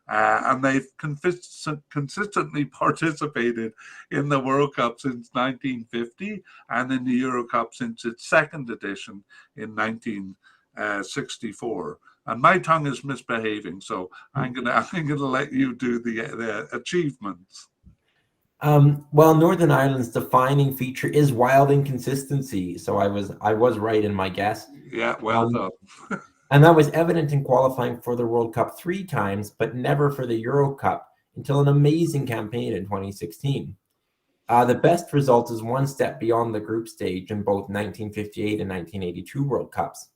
And they've consistently participated in the World Cup since 1950 and in the Euro Cup since its second edition in 1964. And my tongue is misbehaving, so I'm gonna let you do the achievements. Well, Northern Ireland's defining feature is wild inconsistency. So I was right in my guess. Yeah, well done. And that was evident in qualifying for the World Cup 3 times, but never for the Euro Cup until an amazing campaign in 2016. The best result is one step beyond the group stage in both 1958 and 1982 World Cups.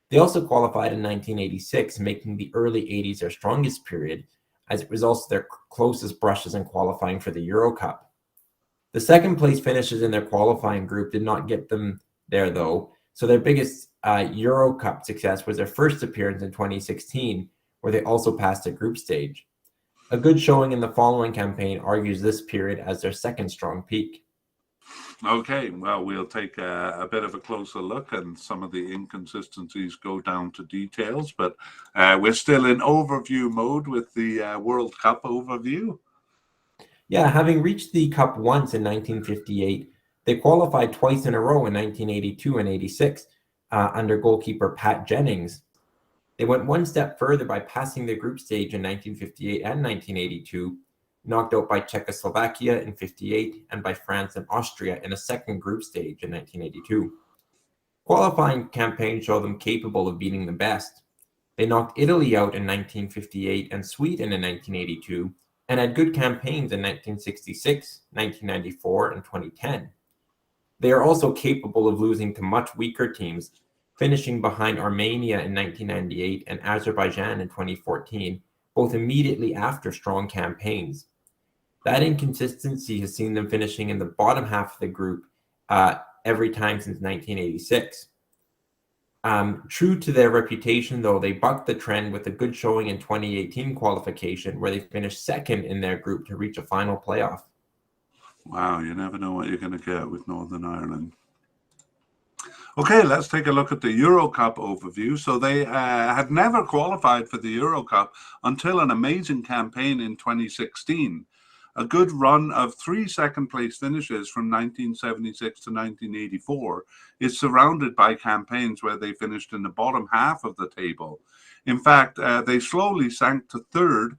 They also qualified in 1986, making the early 80s their strongest period, as it was also their closest brushes in qualifying for the Euro Cup. The second place finishes in their qualifying group did not get them there, though, so their biggest Euro Cup success was their first appearance in 2016, where they also passed the group stage. A good showing in the following campaign argues this period as their second strong peak. Okay, well, we'll take a bit of a closer look, and some of the inconsistencies go down to details, but we're still in overview mode with the World Cup overview. Yeah, having reached the Cup once in 1958, they qualified twice in a row in 1982 and 86 under goalkeeper Pat Jennings. They went one step further by passing the group stage in 1958 and 1982, knocked out by Czechoslovakia in 58 and by France and Austria in a second group stage in 1982. Qualifying campaigns show them capable of beating the best. They knocked Italy out in 1958 and Sweden in 1982, and had good campaigns in 1966, 1994, and 2010. They are also capable of losing to much weaker teams, finishing behind Armenia in 1998 and Azerbaijan in 2014, both immediately after strong campaigns. That inconsistency has seen them finishing in the bottom half of the group every time since 1986. True to their reputation, though, they bucked the trend with a good showing in 2018 qualification, where they finished second in their group to reach a final playoff. Wow, you never know what you're going to get with Northern Ireland. Okay, let's take a look at the Euro Cup overview. So they had never qualified for the Euro Cup until an amazing campaign in 2016. A good run of 3 second-place finishes from 1976 to 1984 is surrounded by campaigns where they finished in the bottom half of the table. In fact, they slowly sank to third,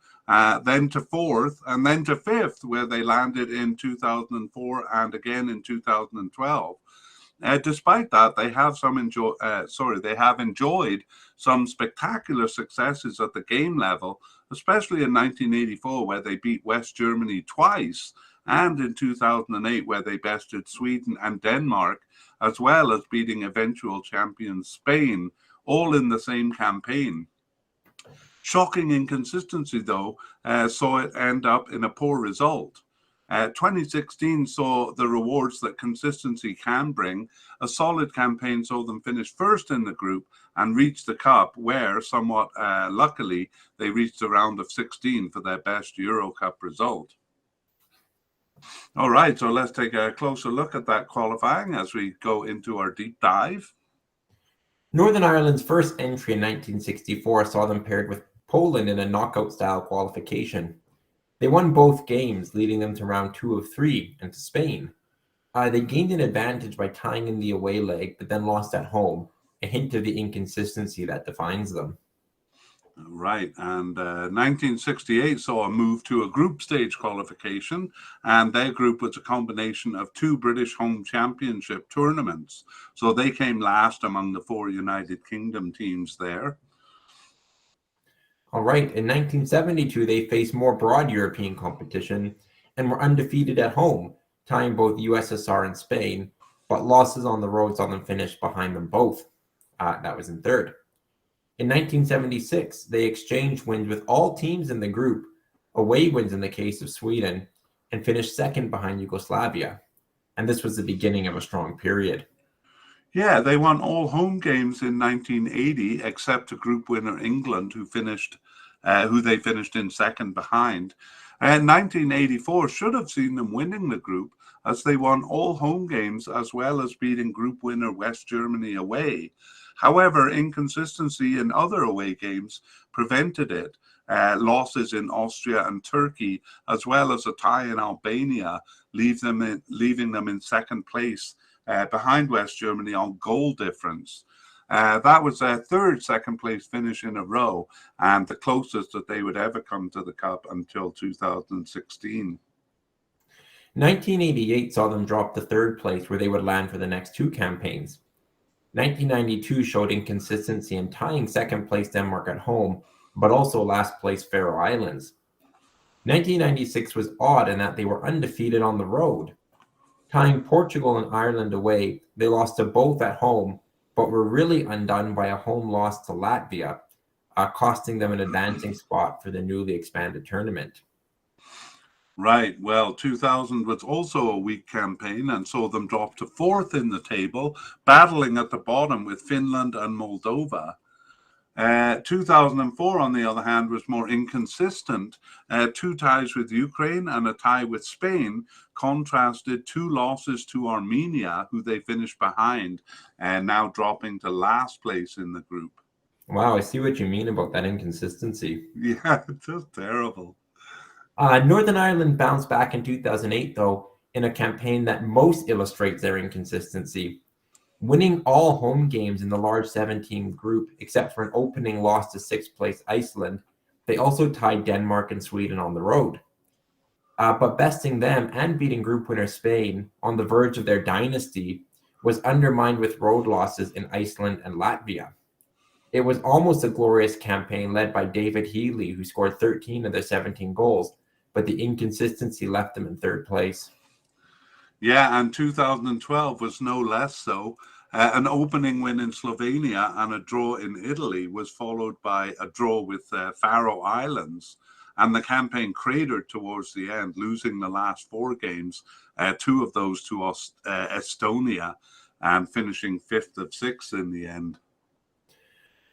then to fourth, and then to fifth, where they landed in 2004 and again in 2012. Despite that, they have enjoyed some spectacular successes at the game level, especially in 1984, where they beat West Germany twice, and in 2008, where they bested Sweden and Denmark, as well as beating eventual champions Spain, all in the same campaign. Shocking inconsistency, though, saw it end up in a poor result. 2016 saw the rewards that consistency can bring. A solid campaign saw them finish first in the group and reach the cup, where, somewhat luckily, they reached the round of 16 for their best Euro Cup result. All right, so let's take a closer look at that qualifying as we go into our deep dive. Northern Ireland's first entry in 1964 saw them paired with Poland in a knockout-style qualification. They won both games, leading them to round 2 of 3 and to Spain. They gained an advantage by tying in the away leg, but then lost at home, a hint of the inconsistency that defines them. Right, and 1968 saw a move to a group stage qualification, and their group was a combination of 2 British home championship tournaments. So they came last among the 4 United Kingdom teams there. All right, in 1972, they faced more broad European competition and were undefeated at home, tying both USSR and Spain, but losses on the road saw them finish behind them both. That was in third. In 1976, they exchanged wins with all teams in the group, away wins in the case of Sweden, and finished second behind Yugoslavia. And this was the beginning of a strong period. Yeah, they won all home games in 1980, except a group winner England, who they finished in second behind. 1984 should have seen them winning the group, as they won all home games as well as beating group winner West Germany away. However, inconsistency in other away games prevented it. Losses in Austria and Turkey, as well as a tie in Albania, leaving them in second place behind West Germany on goal difference. That was their third second place finish in a row, and the closest that they would ever come to the Cup until 2016. 1988 saw them drop to third place, where they would land for the next 2 campaigns. 1992 showed inconsistency in tying second place Denmark at home, but also last place Faroe Islands. 1996 was odd in that they were undefeated on the road. Tying Portugal and Ireland away, they lost to both at home, but were really undone by a home loss to Latvia, costing them an advancing spot for the newly expanded tournament. Right. Well, 2000 was also a weak campaign and saw them drop to 4th in the table, battling at the bottom with Finland and Moldova. 2004, on the other hand, was more inconsistent. 2 ties with Ukraine and a tie with Spain contrasted 2 losses to Armenia, who they finished behind, and now dropping to last place in the group. Wow, I see what you mean about that inconsistency. Yeah, it's just terrible. Northern Ireland bounced back in 2008, though, in a campaign that most illustrates their inconsistency. Winning all home games in the large 7-team group, except for an opening loss to 6th place Iceland, they also tied Denmark and Sweden on the road. But besting them and beating group winner Spain, on the verge of their dynasty, was undermined with road losses in Iceland and Latvia. It was almost a glorious campaign led by David Healy, who scored 13 of their 17 goals, but the inconsistency left them in third place. Yeah, and 2012 was no less so. An opening win in Slovenia and a draw in Italy was followed by a draw with Faroe Islands, and the campaign cratered towards the end, losing the last 4 games, 2 of those to Estonia, and finishing 5th of 6 in the end.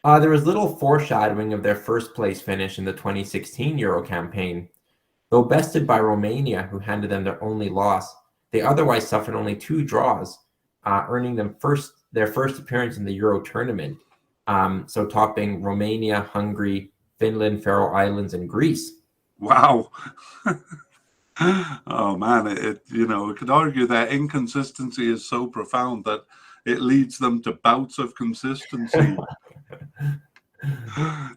There was little foreshadowing of their first place finish in the 2016 Euro campaign. Though bested by Romania, who handed them their only loss, they otherwise suffered only 2 draws, earning them their first appearance in the Euro tournament. So topping Romania, Hungary, Finland, Faroe Islands, and Greece. Wow. Oh man, we could argue that inconsistency is so profound that it leads them to bouts of consistency.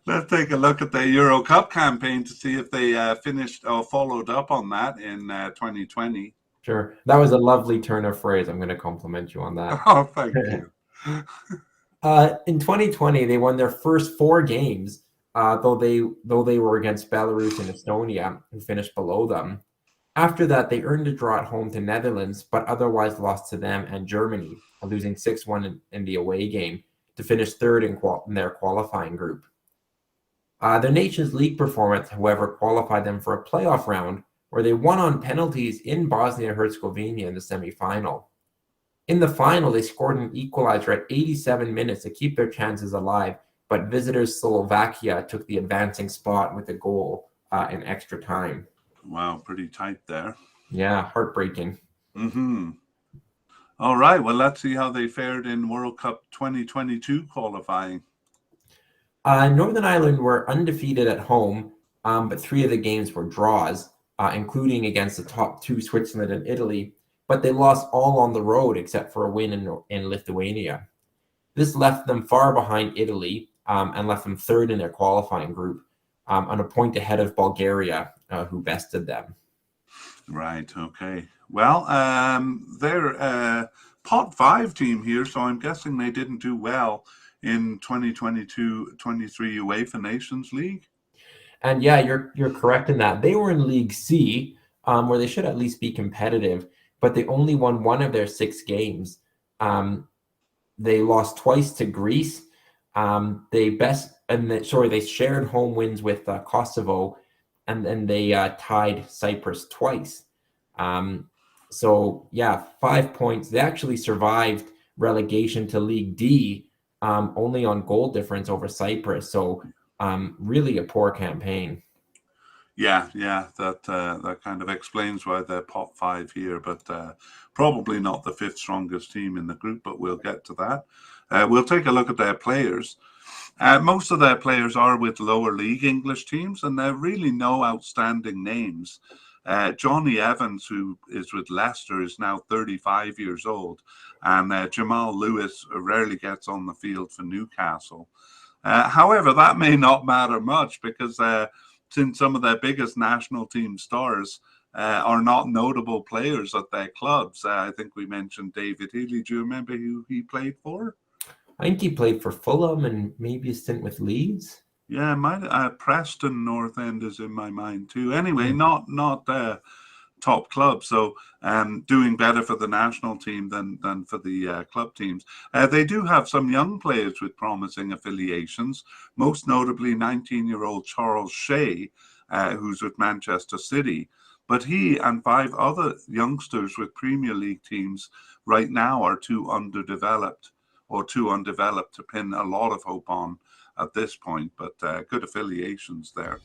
Let's take a look at the Euro Cup campaign to see if they finished or followed up on that in 2020. Sure. That was a lovely turn of phrase. I'm going to compliment you on that. Oh, thank you. In 2020, they won their first 4 games though they were against Belarus and Estonia, who finished below them. After that, they earned a draw at home to Netherlands, but otherwise lost to them and Germany, losing 6-1 in the away game to finish third in their qualifying group. Their Nations League performance, however, qualified them for a playoff round where they won on penalties in Bosnia-Herzegovina in the semifinal. In the final, they scored an equalizer at 87 minutes to keep their chances alive, but visitors Slovakia took the advancing spot with a goal in extra time. Wow, pretty tight there. Yeah, heartbreaking. All right, well, let's see how they fared in World Cup 2022 qualifying. Northern Ireland were undefeated at home, but 3 of the games were draws, including against the top 2, Switzerland and Italy, but they lost all on the road except for a win in Lithuania. This left them far behind Italy and left them third in their qualifying group, on a point ahead of Bulgaria, who bested them. Right, okay. Well, they're pot 5 team here, so I'm guessing they didn't do well in 2022-23 UEFA Nations League. And yeah, you're correct in that. They were in League C, where they should at least be competitive, but they only won 1 of their 6 games. They lost twice to Greece. They shared home wins with Kosovo, and then they tied Cyprus twice. So yeah, 5 points. They actually survived relegation to League D, only on goal difference over Cyprus. So really a poor campaign. Yeah, that kind of explains why they're pot 5 here, but probably not the 5th strongest team in the group, but we'll get to that. We'll take a look at their players. Most of their players are with lower league English teams, and there are really no outstanding names. Johnny Evans, who is with Leicester, is now 35 years old, and Jamal Lewis rarely gets on the field for Newcastle. However, that may not matter much because since some of their biggest national team stars are not notable players at their clubs. I think we mentioned David Healy. Do you remember who he played for? I think he played for Fulham and maybe a stint with Leeds. Yeah, Preston North End is in my mind too. Anyway, not top club, so doing better for the national team than for the club teams. They do have some young players with promising affiliations, most notably 19-year-old Charles Shea, who's with Manchester City. But he and 5 other youngsters with Premier League teams right now are too undeveloped to pin a lot of hope on at this point, but good affiliations there.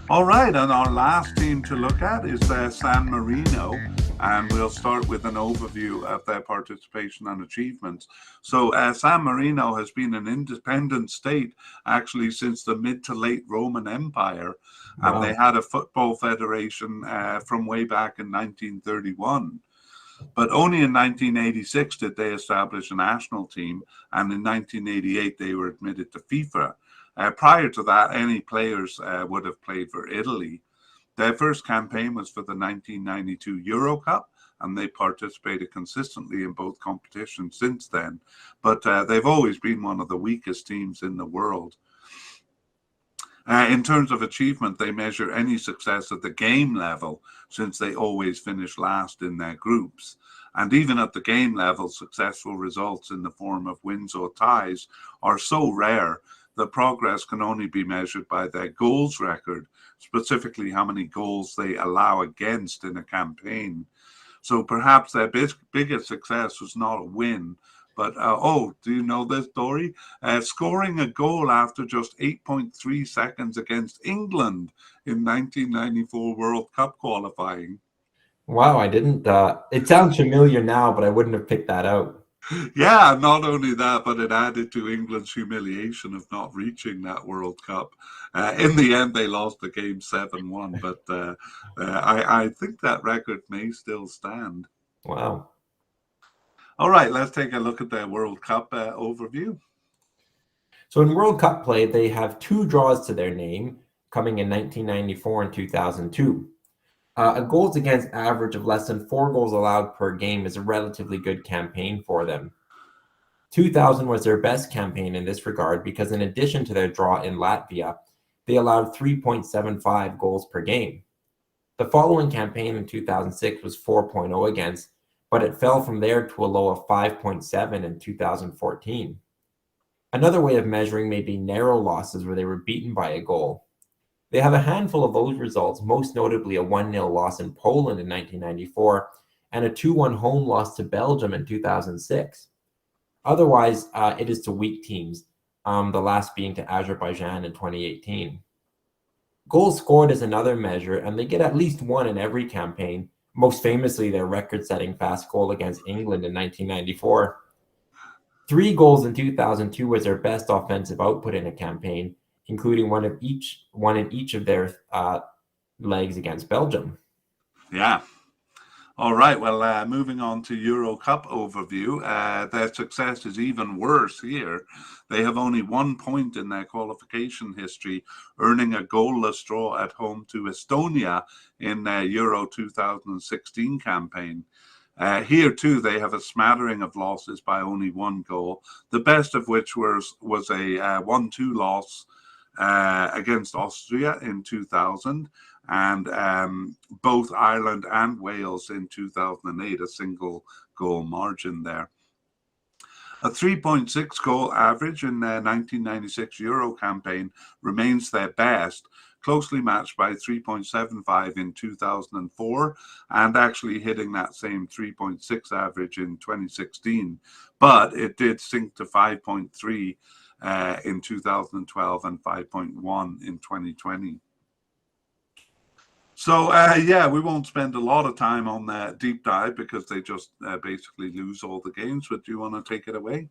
All right, and our last team to look at is San Marino, and we'll start with an overview of their participation and achievements. So San Marino has been an independent state actually since the mid to late Roman Empire, and they had a football federation from way back in 1931. But only in 1986 did they establish a national team, and in 1988 they were admitted to FIFA. Prior to that, any players would have played for Italy. Their first campaign was for the 1992 Euro Cup, and they participated consistently in both competitions since then. But they've always been one of the weakest teams in the world. In terms of achievement, they measure any success at the game level, since they always finish last in their groups. And even at the game level, successful results in the form of wins or ties are so rare that progress can only be measured by their goals record, specifically how many goals they allow against in a campaign. So perhaps their biggest success was not a win, but, do you know this story? Scoring a goal after just 8.3 seconds against England in 1994 World Cup qualifying. Wow, I didn't. It sounds familiar now, but I wouldn't have picked that out. Yeah, not only that, but it added to England's humiliation of not reaching that World Cup. In the end, they lost the game 7-1, but I think that record may still stand. Wow. All right, let's take a look at their World Cup overview. So in World Cup play, they have 2 draws to their name, coming in 1994 and 2002. A goals against average of less than 4 goals allowed per game is a relatively good campaign for them. 2000 was their best campaign in this regard because in addition to their draw in Latvia, they allowed 3.75 goals per game. The following campaign in 2006 was 4.0 against, but it fell from there to a low of 5.7 in 2014. Another way of measuring may be narrow losses where they were beaten by a goal. They have a handful of those results, most notably a 1-0 loss in Poland in 1994 and a 2-1 home loss to Belgium in 2006. Otherwise, it is to weak teams, the last being to Azerbaijan in 2018. Goals scored is another measure, and they get at least one in every campaign, most famously their record-setting fast goal against England in 1994. 3 goals in 2002 was their best offensive output in a campaign, including one in each of their legs against Belgium. Yeah. All right, well, moving on to Euro Cup overview, their success is even worse here. They have only 1 point in their qualification history, earning a goalless draw at home to Estonia in their Euro 2016 campaign. Here, too, they have a smattering of losses by only 1 goal, the best of which was a 1-2 loss against Austria in 2000. And both Ireland and Wales in 2008, a single goal margin there. A 3.6 goal average in their 1996 Euro campaign remains their best, closely matched by 3.75 in 2004 and actually hitting that same 3.6 average in 2016. But it did sink to 5.3 in 2012 and 5.1 in 2020. So, yeah, we won't spend a lot of time on that deep dive because they just basically lose all the games. But do you want to take it away?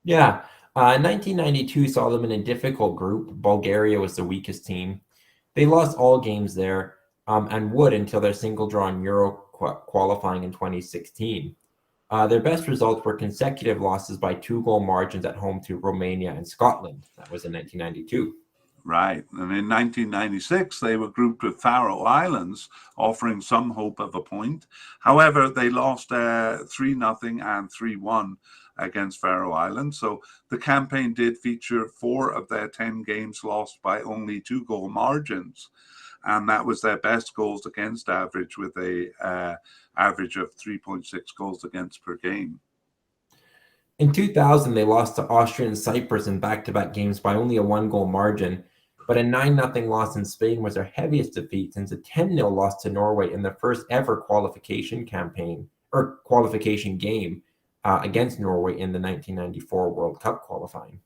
Yeah. 1992 saw them in a difficult group. Bulgaria was the weakest team. They lost all games there and would until their single draw in Euro qualifying in 2016. Their best results were consecutive losses by 2-goal margins at home to Romania and Scotland. That was in 1992. Right. And in 1996, they were grouped with Faroe Islands, offering some hope of a point. However, they lost 3-0 and 3-1 against Faroe Islands. So the campaign did feature 4 of their 10 games lost by only 2-goal margins. And that was their best goals against average with a average of 3.6 goals against per game. In 2000, they lost to Austria and Cyprus in back-to-back games by only a 1-goal margin, but a 9-0 loss in Spain was their heaviest defeat since a 10-0 loss to Norway in the first ever qualification game against Norway in the 1994 World Cup qualifying.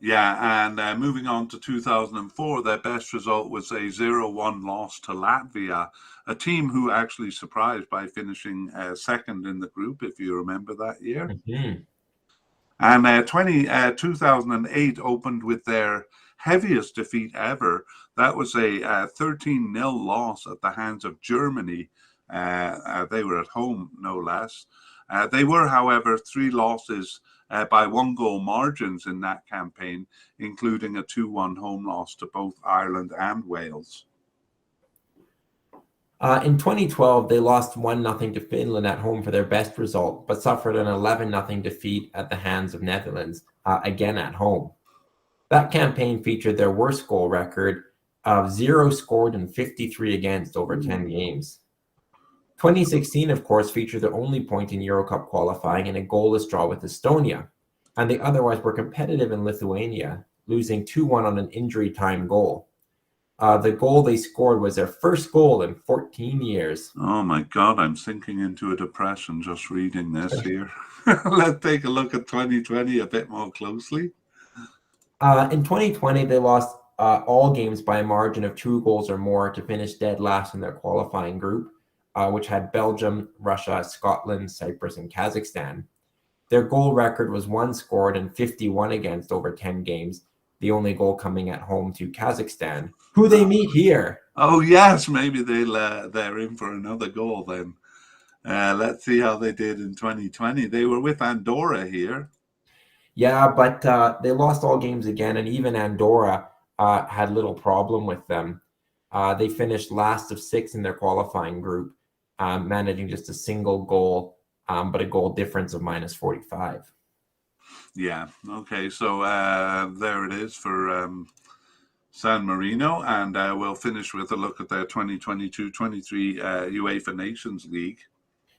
Yeah, and moving on to 2004, their best result was a 0-1 loss to Latvia, a team who actually surprised by finishing second in the group, if you remember that year. Mm-hmm. And 2008 opened with their heaviest defeat ever. That was a 13-0 loss at the hands of Germany. They were at home, no less. They were, however, 3 losses by 1-goal margins in that campaign, including a 2-1 home loss to both Ireland and Wales. In 2012, they lost 1-0 to Finland at home for their best result, but suffered an 11-0 defeat at the hands of Netherlands, again at home. That campaign featured their worst goal record of 0 scored and 53 against over 10 games. 2016, of course, featured their only point in Euro Cup qualifying in a goalless draw with Estonia, and they otherwise were competitive in Lithuania, losing 2-1 on an injury-time goal. The goal they scored was their first goal in 14 years. Oh my God, I'm sinking into a depression just reading this here. Let's take a look at 2020 a bit more closely. In 2020, they lost all games by a margin of 2 goals or more to finish dead last in their qualifying group, which had Belgium, Russia, Scotland, Cyprus, and Kazakhstan. Their goal record was 1 scored and 51 against over 10 games, the only goal coming at home to Kazakhstan, who they meet here. Oh, yes, maybe they're in for another goal then. Let's see how they did in 2020. They were with Andorra here. Yeah, but they lost all games again, and even Andorra had little problem with them. They finished last of 6 in their qualifying group, managing just a single goal, but a goal difference of -45. Yeah. Okay. So there it is for San Marino, and we'll finish with a look at their 2022-23 UEFA Nations League.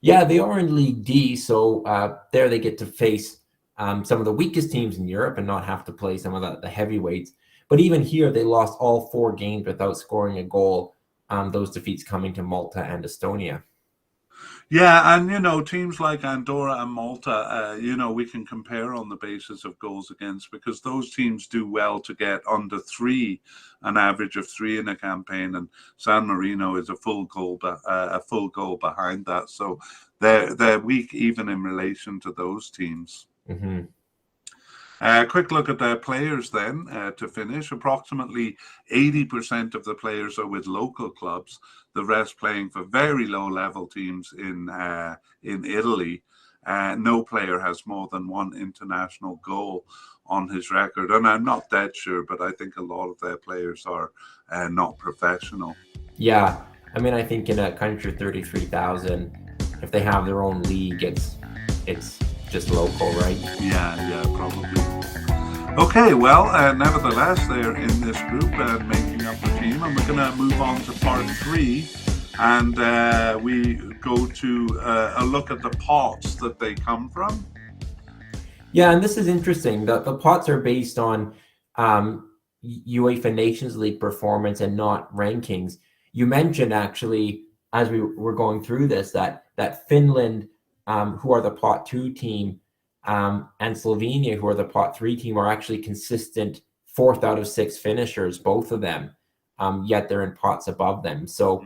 Yeah, they are in League D, so there they get to face some of the weakest teams in Europe and not have to play some of the heavyweights. But even here, they lost all 4 games without scoring a goal. Those defeats coming to Malta and Estonia. Yeah, and teams like Andorra and Malta, we can compare on the basis of goals against, because those teams do well to get under 3, an average of 3 in a campaign, and San Marino is a full goal behind that. So they're weak even in relation to those teams. Mm-hmm. Quick look at their players then to finish. Approximately 80% of the players are with local clubs, the rest playing for very low-level teams in Italy. No player has more than 1 international goal on his record. And I'm not dead sure, but I think a lot of their players are not professional. Yeah, I mean, I think in a country of 33,000, if they have their own league, it's just local, right? Yeah, probably. Okay, well, nevertheless, they're in this group and making up the team, and we're going to move on to part 3, and we go to a look at the pots that they come from. Yeah, and this is interesting. The pots are based on UEFA Nations League performance and not rankings. You mentioned, actually, as we were going through this, that Finland, who are the pot 2 team, and Slovenia, who are the pot 3 team, are actually consistent 4th out of 6 finishers, both of them, yet they're in pots above them. So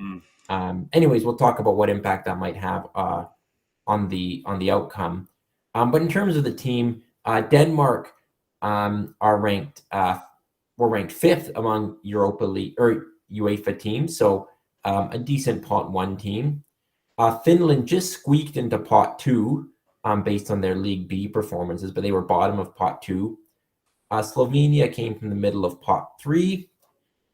anyways, we'll talk about what impact that might have on the outcome. But in terms of the team, Denmark were ranked 5th among Europa League or UEFA teams, so a decent pot 1 team. Finland just squeaked into pot 2 based on their League B performances, but they were bottom of pot 2. Slovenia came from the middle of pot 3.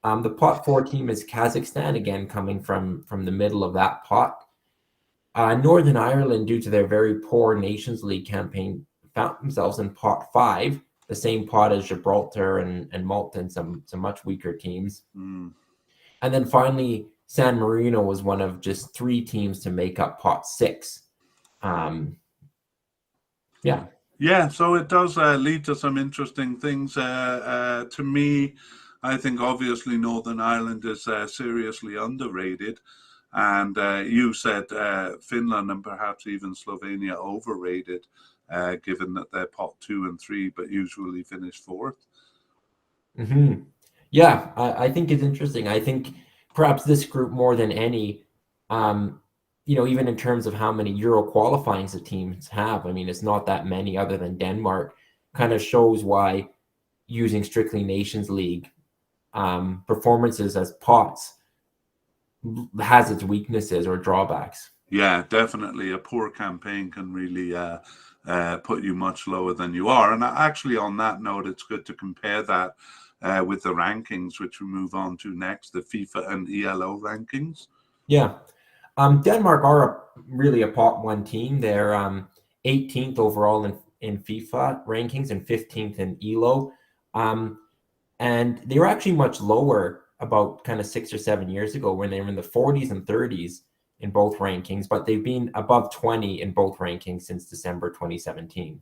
The pot 4 team is Kazakhstan, again coming from the middle of that pot. Northern Ireland, due to their very poor Nations League campaign, found themselves in pot 5, the same pot as Gibraltar and Malta and some much weaker teams. And then finally, San Marino was one of just 3 teams to make up pot 6. Yeah, so it does lead to some interesting things. To me, I think obviously Northern Ireland is seriously underrated. And you said Finland and perhaps even Slovenia overrated, given that they're pot 2 and 3, but usually finish 4th. Mm-hmm. Yeah, I think it's interesting. I think perhaps this group more than any, even in terms of how many Euro qualifying the teams have, I mean, it's not that many other than Denmark, kind of shows why using strictly Nations League performances as pots has its weaknesses or drawbacks. Yeah, definitely. A poor campaign can really put you much lower than you are. And actually, on that note, it's good to compare that with the rankings, which we move on to next, the FIFA and ELO rankings. Yeah. Denmark are really a pot 1 team. They're 18th overall in FIFA rankings and 15th in ELO. And they were actually much lower about kind of 6 or 7 years ago when they were in the 40s and 30s in both rankings, but they've been above 20 in both rankings since December 2017.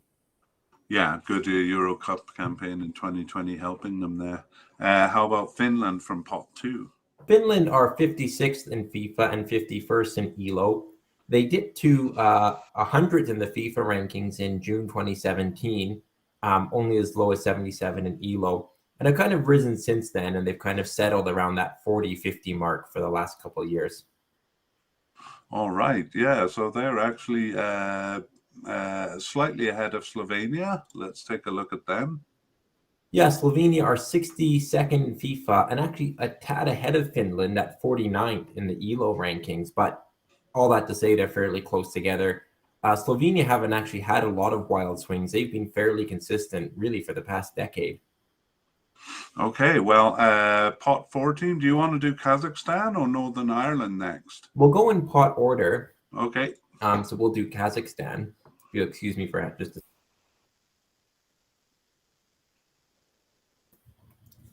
Yeah, good Euro Cup campaign in 2020 helping them there. How about Finland from pot 2? Finland are 56th in FIFA and 51st in ELO. They dipped to 100th in the FIFA rankings in June 2017, only as low as 77 in ELO. And have kind of risen since then, and they've kind of settled around that 40-50 mark for the last couple of years. All right, yeah, so they're actually slightly ahead of Slovenia. Let's take a look at them. Yeah, Slovenia are 62nd in FIFA and actually a tad ahead of Finland at 49th in the ELO rankings. But all that to say, they're fairly close together. Slovenia haven't actually had a lot of wild swings. They've been fairly consistent, really, for the past decade. Okay, well, pot 4 team, do you want to do Kazakhstan or Northern Ireland next? We'll go in pot order. Okay. So we'll do Kazakhstan. If you'll excuse me for just a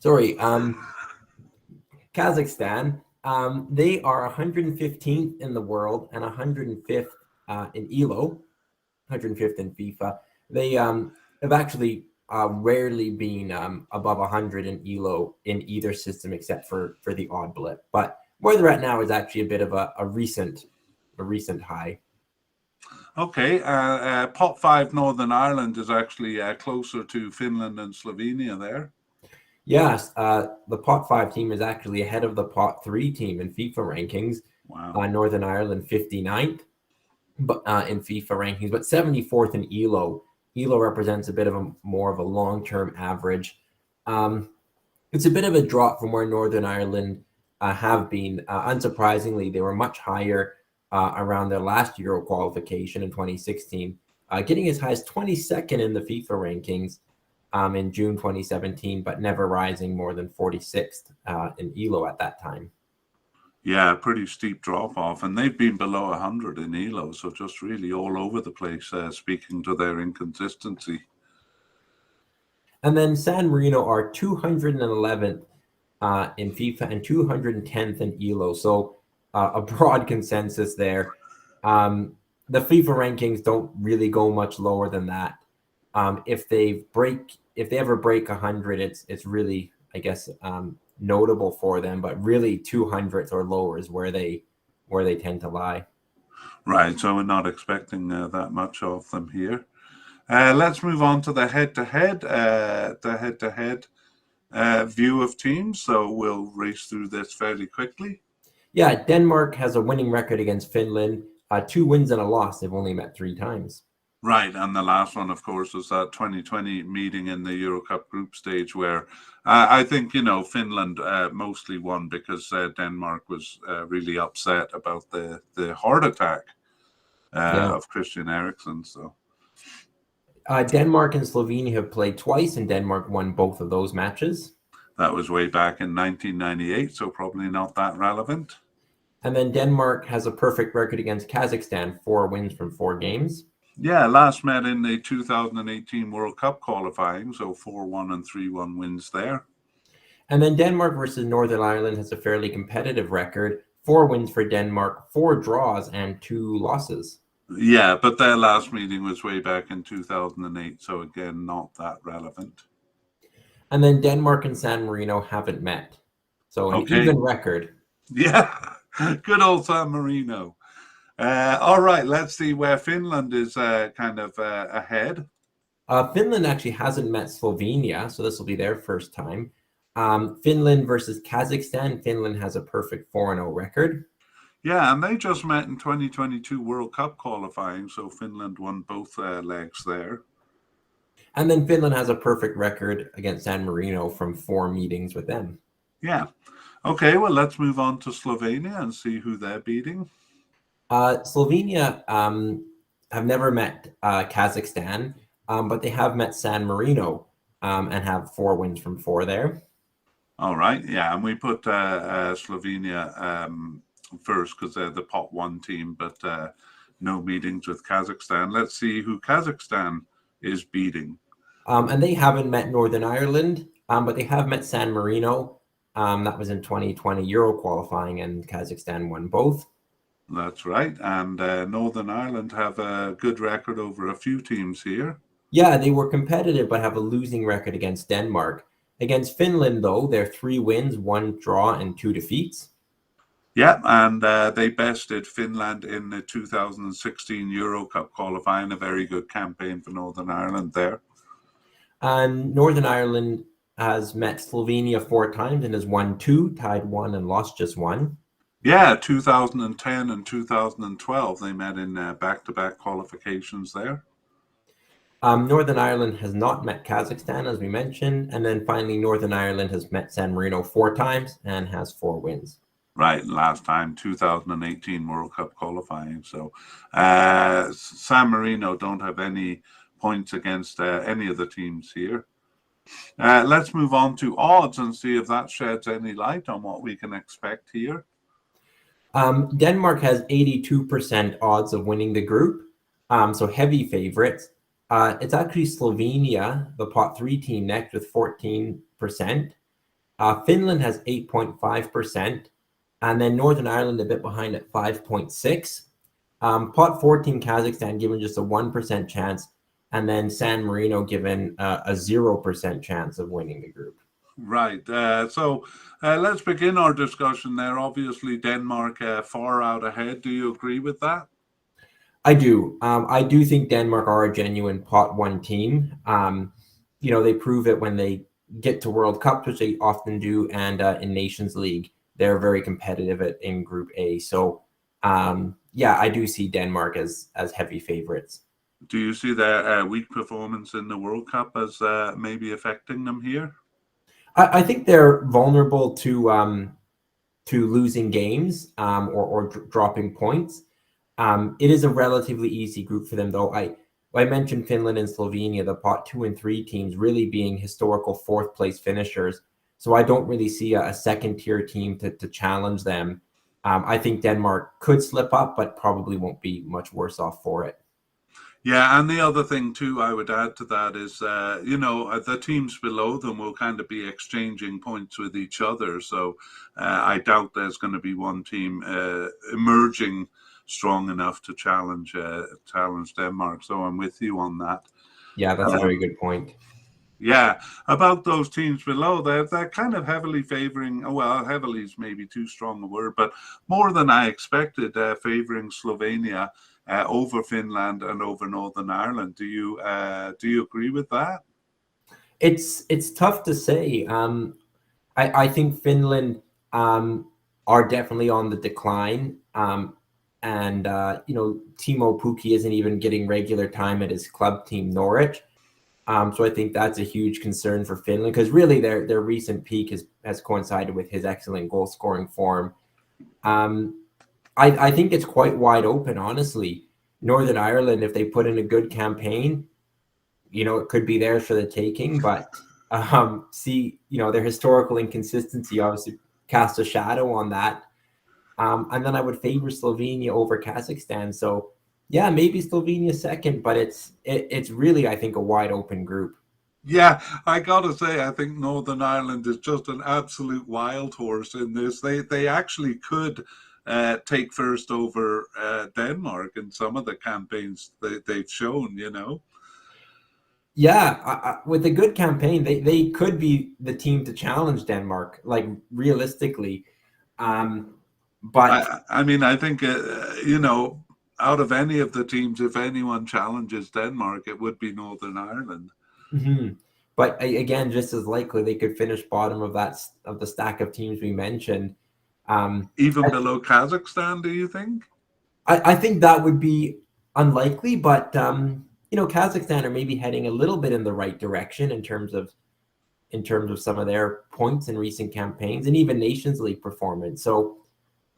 Sorry, Kazakhstan. They are 115th in the world and 105th in ELO, 105th in FIFA. They have actually rarely been above 100 in ELO in either system except for the odd blip. But where they're at now is actually a bit of a recent high. Okay, pot 5 Northern Ireland is actually closer to Finland and Slovenia there. Yes, the pot 5 team is actually ahead of the pot 3 team in FIFA rankings. Wow. Northern Ireland 59th but in FIFA rankings, but 74th in ELO. ELO represents a bit of more of a long-term average. It's a bit of a drop from where Northern Ireland have been. Unsurprisingly, they were much higher around their last Euro qualification in 2016, getting as high as 22nd in the FIFA rankings in June 2017, but never rising more than 46th in ELO at that time. Yeah, pretty steep drop off, and they've been below 100 in ELO, so just really all over the place, speaking to their inconsistency. And then San Marino are 211th in FIFA and 210th in ELO, so a broad consensus there. The FIFA rankings don't really go much lower than that. If they ever break 100, it's really, I guess, notable for them, but really 200th or lower is where they tend to lie. Right, so we're not expecting that much of them here. Let's move on to the head-to-head view of teams. So we'll race through this fairly quickly. Yeah, Denmark has a winning record against Finland. 2 wins and a loss. They've only met 3 times. Right, and the last one, of course, was that 2020 meeting in the Euro Cup group stage where I think, Finland mostly won because Denmark was really upset about the heart attack of Christian Eriksen. So Denmark and Slovenia have played twice, and Denmark won both of those matches. That was way back in 1998, so probably not that relevant. And then Denmark has a perfect record against Kazakhstan, 4 wins from 4 games. Yeah, last met in the 2018 World Cup qualifying, so 4-1 and 3-1 wins there. And then Denmark versus Northern Ireland has a fairly competitive record, 4 wins for Denmark, 4 draws, and 2 losses. Yeah, but their last meeting was way back in 2008, so again, not that relevant. And then Denmark and San Marino haven't met, so an even record. Yeah, good old San Marino. All right, let's see where Finland is kind of ahead. Finland actually hasn't met Slovenia, so this will be their first time. Finland versus Kazakhstan. Finland has a perfect 4-0 record. Yeah, and they just met in 2022 World Cup qualifying, so Finland won both legs there. And then Finland has a perfect record against San Marino from 4 meetings with them. Yeah. Okay, well, let's move on to Slovenia and see who they're beating. Slovenia have never met Kazakhstan, but they have met San Marino and have 4 wins from 4 there. All right, yeah, and we put Slovenia first because they're the pot 1 team, but no meetings with Kazakhstan. Let's see who Kazakhstan is beating. And they haven't met Northern Ireland, but they have met San Marino. That was in 2020 Euro qualifying, and Kazakhstan won both. That's right. And Northern Ireland have a good record over a few teams here. Yeah, they were competitive, but have a losing record against Denmark. Against Finland, though, they're 3 wins, 1 draw, and 2 defeats. Yeah, and they bested Finland in the 2016 Euro Cup qualifying. A very good campaign for Northern Ireland there. And Northern Ireland has met Slovenia 4 times and has won 2, tied 1, and lost just 1. Yeah, 2010 and 2012, they met in back-to-back qualifications there. Northern Ireland has not met Kazakhstan, as we mentioned. And then finally, Northern Ireland has met San Marino 4 times and has 4 wins. Right, last time, 2018 World Cup qualifying. So San Marino don't have any points against any of the teams here. Let's move on to odds and see if that sheds any light on what we can expect here. Denmark has 82% odds of winning the group, so heavy favorites. It's actually Slovenia, the pot 3 team, next with 14%. Finland has 8.5%, and then Northern Ireland a bit behind at 5.6. Pot 14 Kazakhstan given just a 1% chance, and then San Marino given a 0% chance of winning the group. Right. So let's begin our discussion there. Obviously, Denmark far out ahead. Do you agree with that? I do. I do think Denmark are a genuine pot one team. They prove it when they get to World Cups, which they often do, and in Nations League, they're very competitive in Group A. So, I do see Denmark as heavy favorites. Do you see their weak performance in the World Cup as maybe affecting them here? I think they're vulnerable to losing games or dropping points. It is a relatively easy group for them, though. I mentioned Finland and Slovenia, the pot 2 and 3 teams, really being historical fourth place finishers. So I don't really see a second tier team to challenge them. I think Denmark could slip up, but probably won't be much worse off for it. Yeah, and the other thing too, I would add to that is, the teams below them will kind of be exchanging points with each other. So I doubt there's going to be one team emerging strong enough to challenge Denmark. So I'm with you on that. Yeah, that's a very good point. Yeah, about those teams below, they're kind of heavily favoring, well, heavily is maybe too strong a word, but more than I expected, favoring Slovenia over Finland and over Northern Ireland. Do you agree with that? It's tough to say. I think Finland are definitely on the decline. And Timo Pukki isn't even getting regular time at his club team, Norwich. So I think that's a huge concern for Finland, because really their recent peak has coincided with his excellent goal scoring form. I think it's quite wide open, honestly. Northern Ireland, if they put in a good campaign, it could be theirs for the taking. But their historical inconsistency obviously casts a shadow on that. And then I would favor Slovenia over Kazakhstan. So yeah, maybe Slovenia second, but it's really, I think, a wide open group. Yeah, I gotta say, I think Northern Ireland is just an absolute wild horse in this. They actually could take first over Denmark in some of the campaigns they've shown. Yeah, with a good campaign, they could be the team to challenge Denmark, like realistically. But I mean, I think out of any of the teams, if anyone challenges Denmark, it would be Northern Ireland. Mm-hmm. But again, just as likely they could finish bottom of the stack of teams we mentioned. Even below Kazakhstan, do you think? I think that would be unlikely, but Kazakhstan are maybe heading a little bit in the right direction in terms of some of their points in recent campaigns and even Nations League performance. So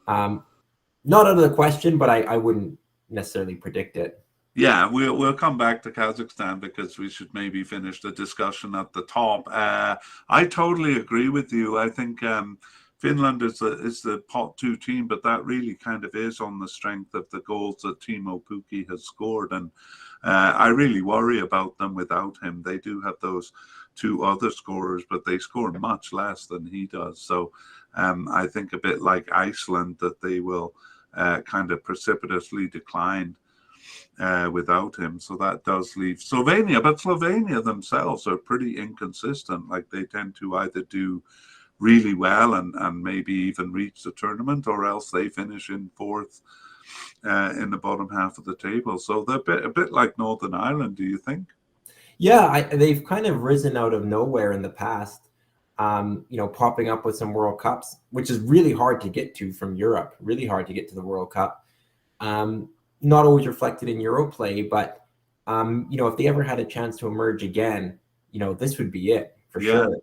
not out of the question, but I wouldn't necessarily predict it. Yeah, we'll come back to Kazakhstan because we should maybe finish the discussion at the top. I totally agree with you. I think Finland is the pot 2 team, but that really kind of is on the strength of the goals that Timo Pukki has scored. And I really worry about them without him. They do have those 2 other scorers, but they score much less than he does. So I think a bit like Iceland, that they will kind of precipitously decline without him. So that does leave Slovenia, but Slovenia themselves are pretty inconsistent. Like they tend to either do really well and maybe even reach the tournament, or else they finish in 4th in the bottom half of the table. So they're a bit like Northern Ireland, do you think? Yeah, they've kind of risen out of nowhere in the past, popping up with some World Cups, which is really hard to get to from Europe, really hard to get to the World Cup. Not always reflected in Europlay, but if they ever had a chance to emerge again, this would be it for sure.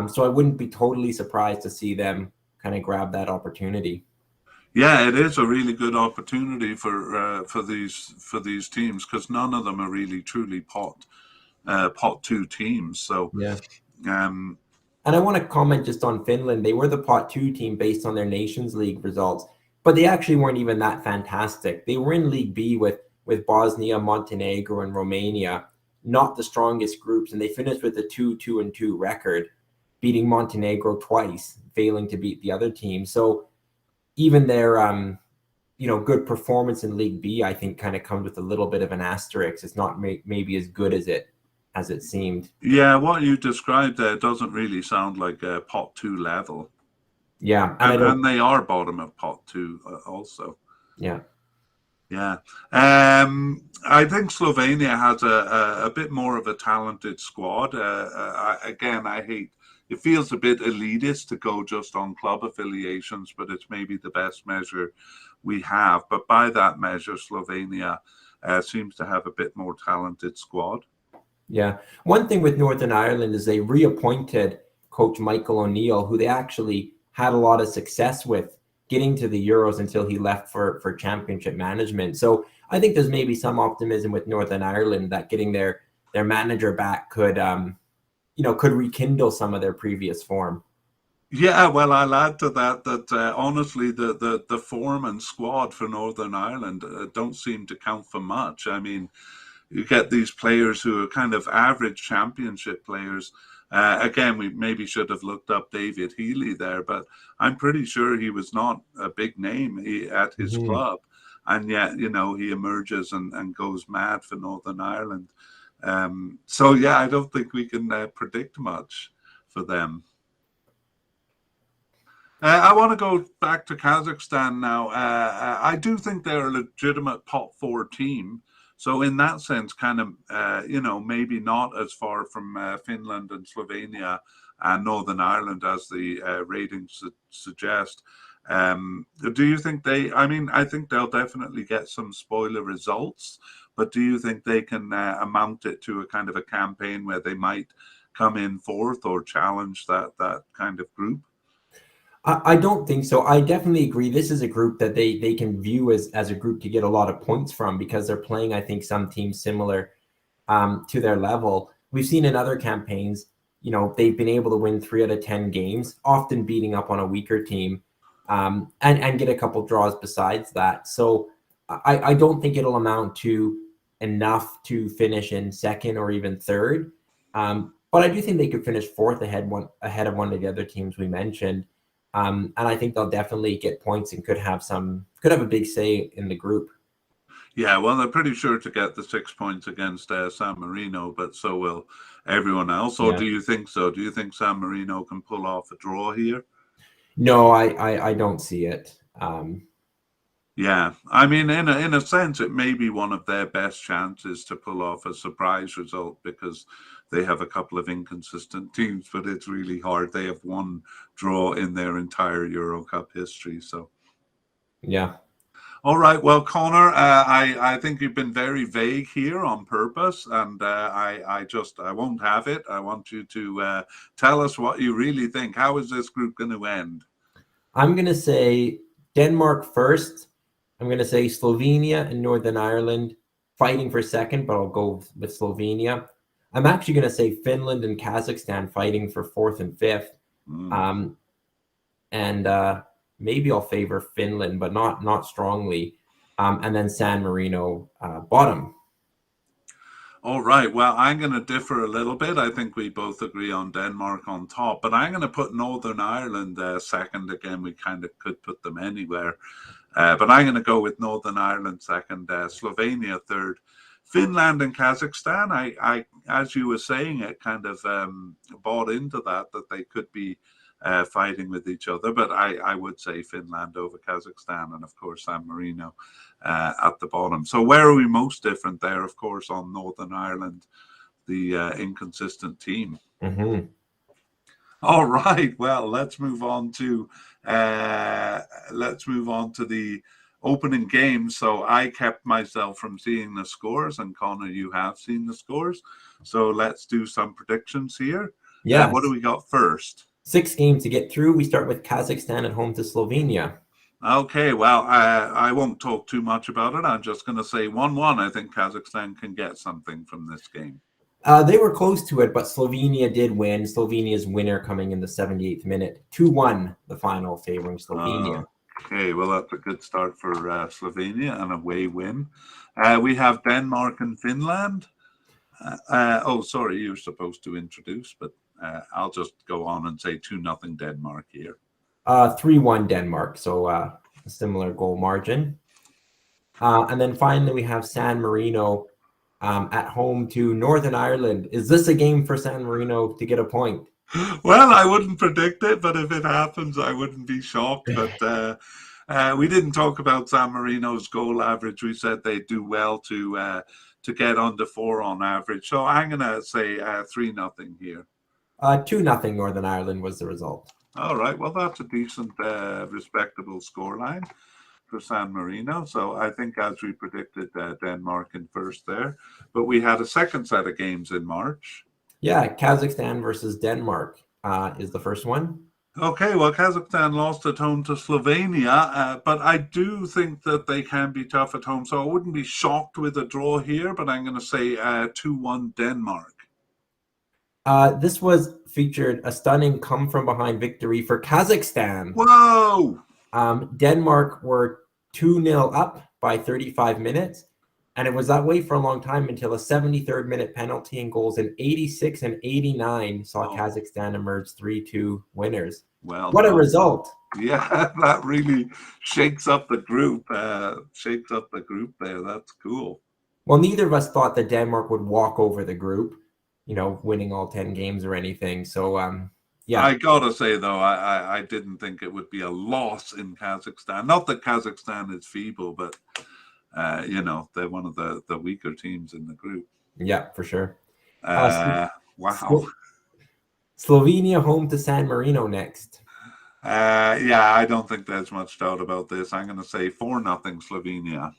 So I wouldn't be totally surprised to see them kind of grab that opportunity. Yeah, it is a really good opportunity for these teams, because none of them are really truly pot 2 teams. So yeah. And I want to comment just on Finland. They were the pot 2 team based on their Nations League results, but they actually weren't even that fantastic. They were in League B with Bosnia, Montenegro, and Romania, not the strongest groups, and they finished with a 2-2-2 record. beating Montenegro twice, failing to beat the other team. So even their good performance in League B, I think, kind of comes with a little bit of an asterisk. It's not maybe as good as it seemed. Yeah, what you described there doesn't really sound like a pot 2 level. Yeah, and they are bottom of pot 2 also. Yeah. Yeah. I think Slovenia has a bit more of a talented squad. I hate, it feels a bit elitist to go just on club affiliations, but it's maybe the best measure we have. But by that measure, Slovenia seems to have a bit more talented squad. Yeah. One thing with Northern Ireland is they reappointed coach Michael O'Neill, who they actually had a lot of success with getting to the Euros until he left for championship management. So I think there's maybe some optimism with Northern Ireland that getting their manager back could rekindle some of their previous form. Yeah, well, I'll add to that honestly, the form and squad for Northern Ireland don't seem to count for much. I mean, you get these players who are kind of average championship players. Again, we maybe should have looked up David Healy there, but I'm pretty sure he was not a big name at his club. And yet, he emerges and goes mad for Northern Ireland. So, yeah, I don't think we can predict much for them. I want to go back to Kazakhstan now. I do think they're a legitimate pot 4 team. So in that sense, kind of, maybe not as far from Finland and Slovenia and Northern Ireland as the ratings suggest. Do you think I think they'll definitely get some spoiler results, but do you think they can amount it to a kind of a campaign where they might come in fourth or challenge that kind of group? I don't think so. I definitely agree. This is a group that they can view as a group to get a lot of points from because they're playing, I think, some teams similar to their level. We've seen in other campaigns, they've been able to win 3 out of 10 games, often beating up on a weaker team, and get a couple draws besides that. So I don't think it'll amount to enough to finish in second or even third. But I do think they could finish fourth ahead of one of the other teams we mentioned. And I think they'll definitely get points and could have a big say in the group. Yeah, well, they're pretty sure to get the 6 points against San Marino, but so will everyone else. Or do you think so? Do you think San Marino can pull off a draw here? No, I don't see it. Yeah, I mean, in a sense, it may be one of their best chances to pull off a surprise result because they have a couple of inconsistent teams, but it's really hard. They have one draw in their entire Euro Cup history. So, yeah. All right. Well, Connor, I think you've been very vague here on purpose, and I won't have it. I want you to tell us what you really think. How is this group going to end? I'm going to say Denmark first. I'm going to say Slovenia and Northern Ireland fighting for second, but I'll go with Slovenia. I'm actually going to say Finland and Kazakhstan fighting for fourth and fifth. Maybe I'll favor Finland, but not strongly. And then San Marino bottom. All right. Well, I'm going to differ a little bit. I think we both agree on Denmark on top, but I'm going to put Northern Ireland second. Again, we kind of could put them anywhere. But I'm going to go with Northern Ireland second, Slovenia third, Finland and Kazakhstan. I as you were saying, it kind of bought into that they could be fighting with each other. But I would say Finland over Kazakhstan, and of course San Marino at the bottom. So where are we most different there? Of course, on Northern Ireland, the inconsistent team. Mm-hmm. All right. Well, let's move on to the opening game. So I kept myself from seeing the scores, and Connor, you have seen the scores. So let's do some predictions here. Yeah. What do we got first? 6 games to get through. We start with Kazakhstan at home to Slovenia. Okay, well, I won't talk too much about it. I'm just going to say 1-1. I think Kazakhstan can get something from this game. They were close to it, but Slovenia did win. Slovenia's winner coming in the 78th minute. 2-1, the final, favoring Slovenia. Okay, well, that's a good start for Slovenia, an away win. We have Denmark and Finland. Sorry, you're supposed to introduce, but I'll just go on and say 2-0 Denmark here. 3-1 Denmark, so a similar goal margin. And then finally, we have San Marino at home to Northern Ireland. Is this a game for San Marino to get a point? Well, I wouldn't predict it, but if it happens, I wouldn't be shocked. But we didn't talk about San Marino's goal average. We said they do well to get under 4 on average. So I'm going to say 3-0 here. 2-0 Northern Ireland was the result. All right. Well, that's a decent, respectable scoreline for San Marino. So I think, as we predicted, Denmark in first there. But we had a second set of games in March. Yeah, Kazakhstan versus Denmark is the first one. Okay, well, Kazakhstan lost at home to Slovenia, but I do think that they can be tough at home. So I wouldn't be shocked with a draw here, but I'm going to say 2-1 Denmark. This was featured a stunning come-from-behind victory for Kazakhstan. Whoa! Denmark were 2-0 up by 35 minutes, and it was that way for a long time until a 73rd minute penalty, and goals in 86 and 89 saw Kazakhstan emerge 3-2 winners. Well, what a result! Yeah, that really shakes up the group. Shakes up the group there. That's cool. Well, neither of us thought that Denmark would walk over the group, winning all 10 games or anything. So, yeah. I gotta say though, I didn't think it would be a loss in Kazakhstan. Not that Kazakhstan is feeble, but they're one of the weaker teams in the group. Yeah, for sure. Wow. Slovenia home to San Marino next. Yeah, I don't think there's much doubt about this. I'm going to say 4-0 Slovenia.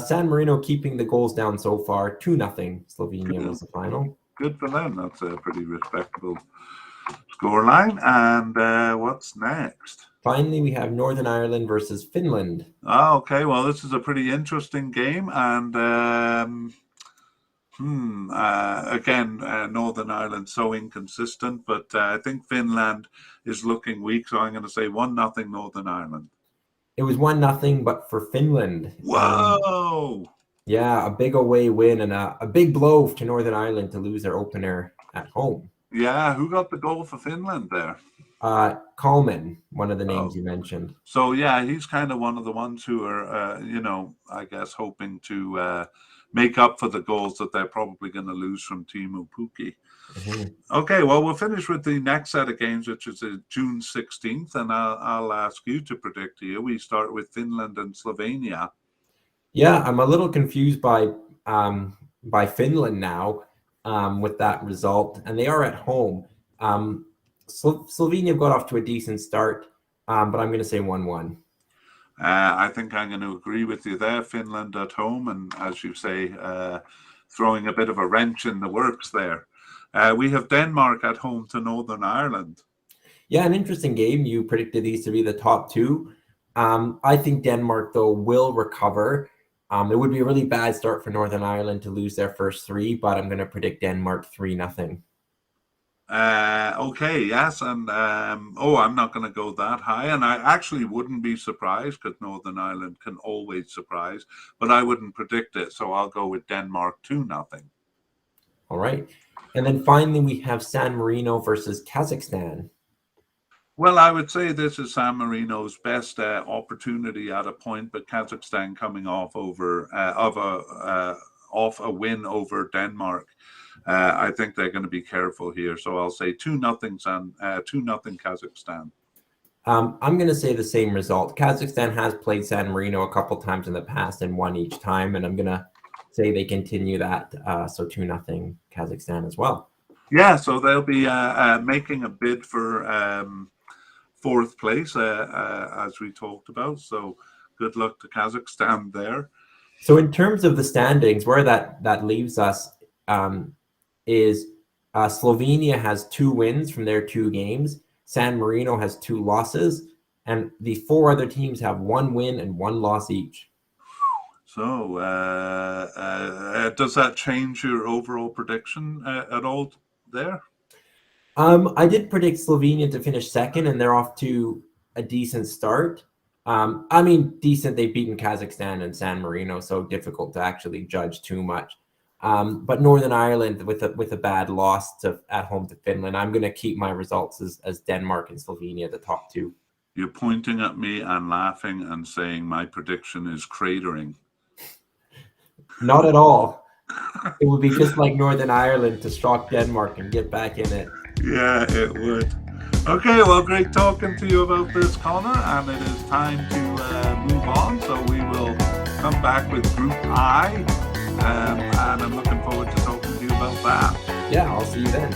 San Marino keeping the goals down so far. 2-0 Slovenia was the final. Good for them. That's a pretty respectable scoreline. And what's next? Finally, we have Northern Ireland versus Finland. Okay, well, this is a pretty interesting game. And again, Northern Ireland so inconsistent, but I think Finland is looking weak. So I'm going to say 1-0 Northern Ireland. It was 1-0, but for Finland. Whoa! Yeah, a big away win and a big blow to Northern Ireland to lose their opener at home. Yeah, who got the goal for Finland there? Coleman, one of the names you mentioned. So yeah, he's kind of one of the ones who are, I guess, hoping to make up for the goals that they're probably going to lose from Teemu Pukki. Mm-hmm. Okay, well, we'll finish with the next set of games, which is June 16th, and I'll ask you to predict here. We start with Finland and Slovenia. Yeah, I'm a little confused by Finland now with that result, and they are at home. Slovenia got off to a decent start, but I'm going to say 1-1. I think I'm going to agree with you there. Finland at home, and as you say, throwing a bit of a wrench in the works there. We have Denmark at home to Northern Ireland. Yeah, an interesting game. You predicted these to be the top two. I think Denmark, though, will recover. It would be a really bad start for Northern Ireland to lose their first three, but I'm going to predict Denmark 3-0. Okay, yes, and I'm not going to go that high, and I actually wouldn't be surprised because Northern Ireland can always surprise, but I wouldn't predict it, so I'll go with Denmark 2-0. All right, and then finally we have San Marino versus Kazakhstan. Well, I would say this is San Marino's best opportunity at a point, but Kazakhstan coming off a win over Denmark. I think they're going to be careful here, so I'll say 2-0 Kazakhstan. I'm going to say the same result. Kazakhstan has played San Marino a couple times in the past and won each time, and I'm going to say they continue that. So 2-0 Kazakhstan as well. Yeah, so they'll be making a bid for fourth place, as we talked about. So good luck to Kazakhstan there. So in terms of the standings, where that leaves us is Slovenia has 2 wins from their 2 games. San Marino has 2 losses, and the 4 other teams have 1 win and 1 loss each. So does that change your overall prediction at all there? I did predict Slovenia to finish second, and they're off to a decent start. Decent. They've beaten Kazakhstan and San Marino, so difficult to actually judge too much. But Northern Ireland with a bad loss at home to Finland. I'm going to keep my results as Denmark and Slovenia, the top two. You're pointing at me and laughing and saying my prediction is cratering. Not at all. It would be just like Northern Ireland to stroke Denmark and get back in it. Yeah, it would. Okay, well, great talking to you about this, Connor, and it is time to move on. So we will come back with Group I, and I'm looking forward to talking to you about that. Yeah, I'll see you then.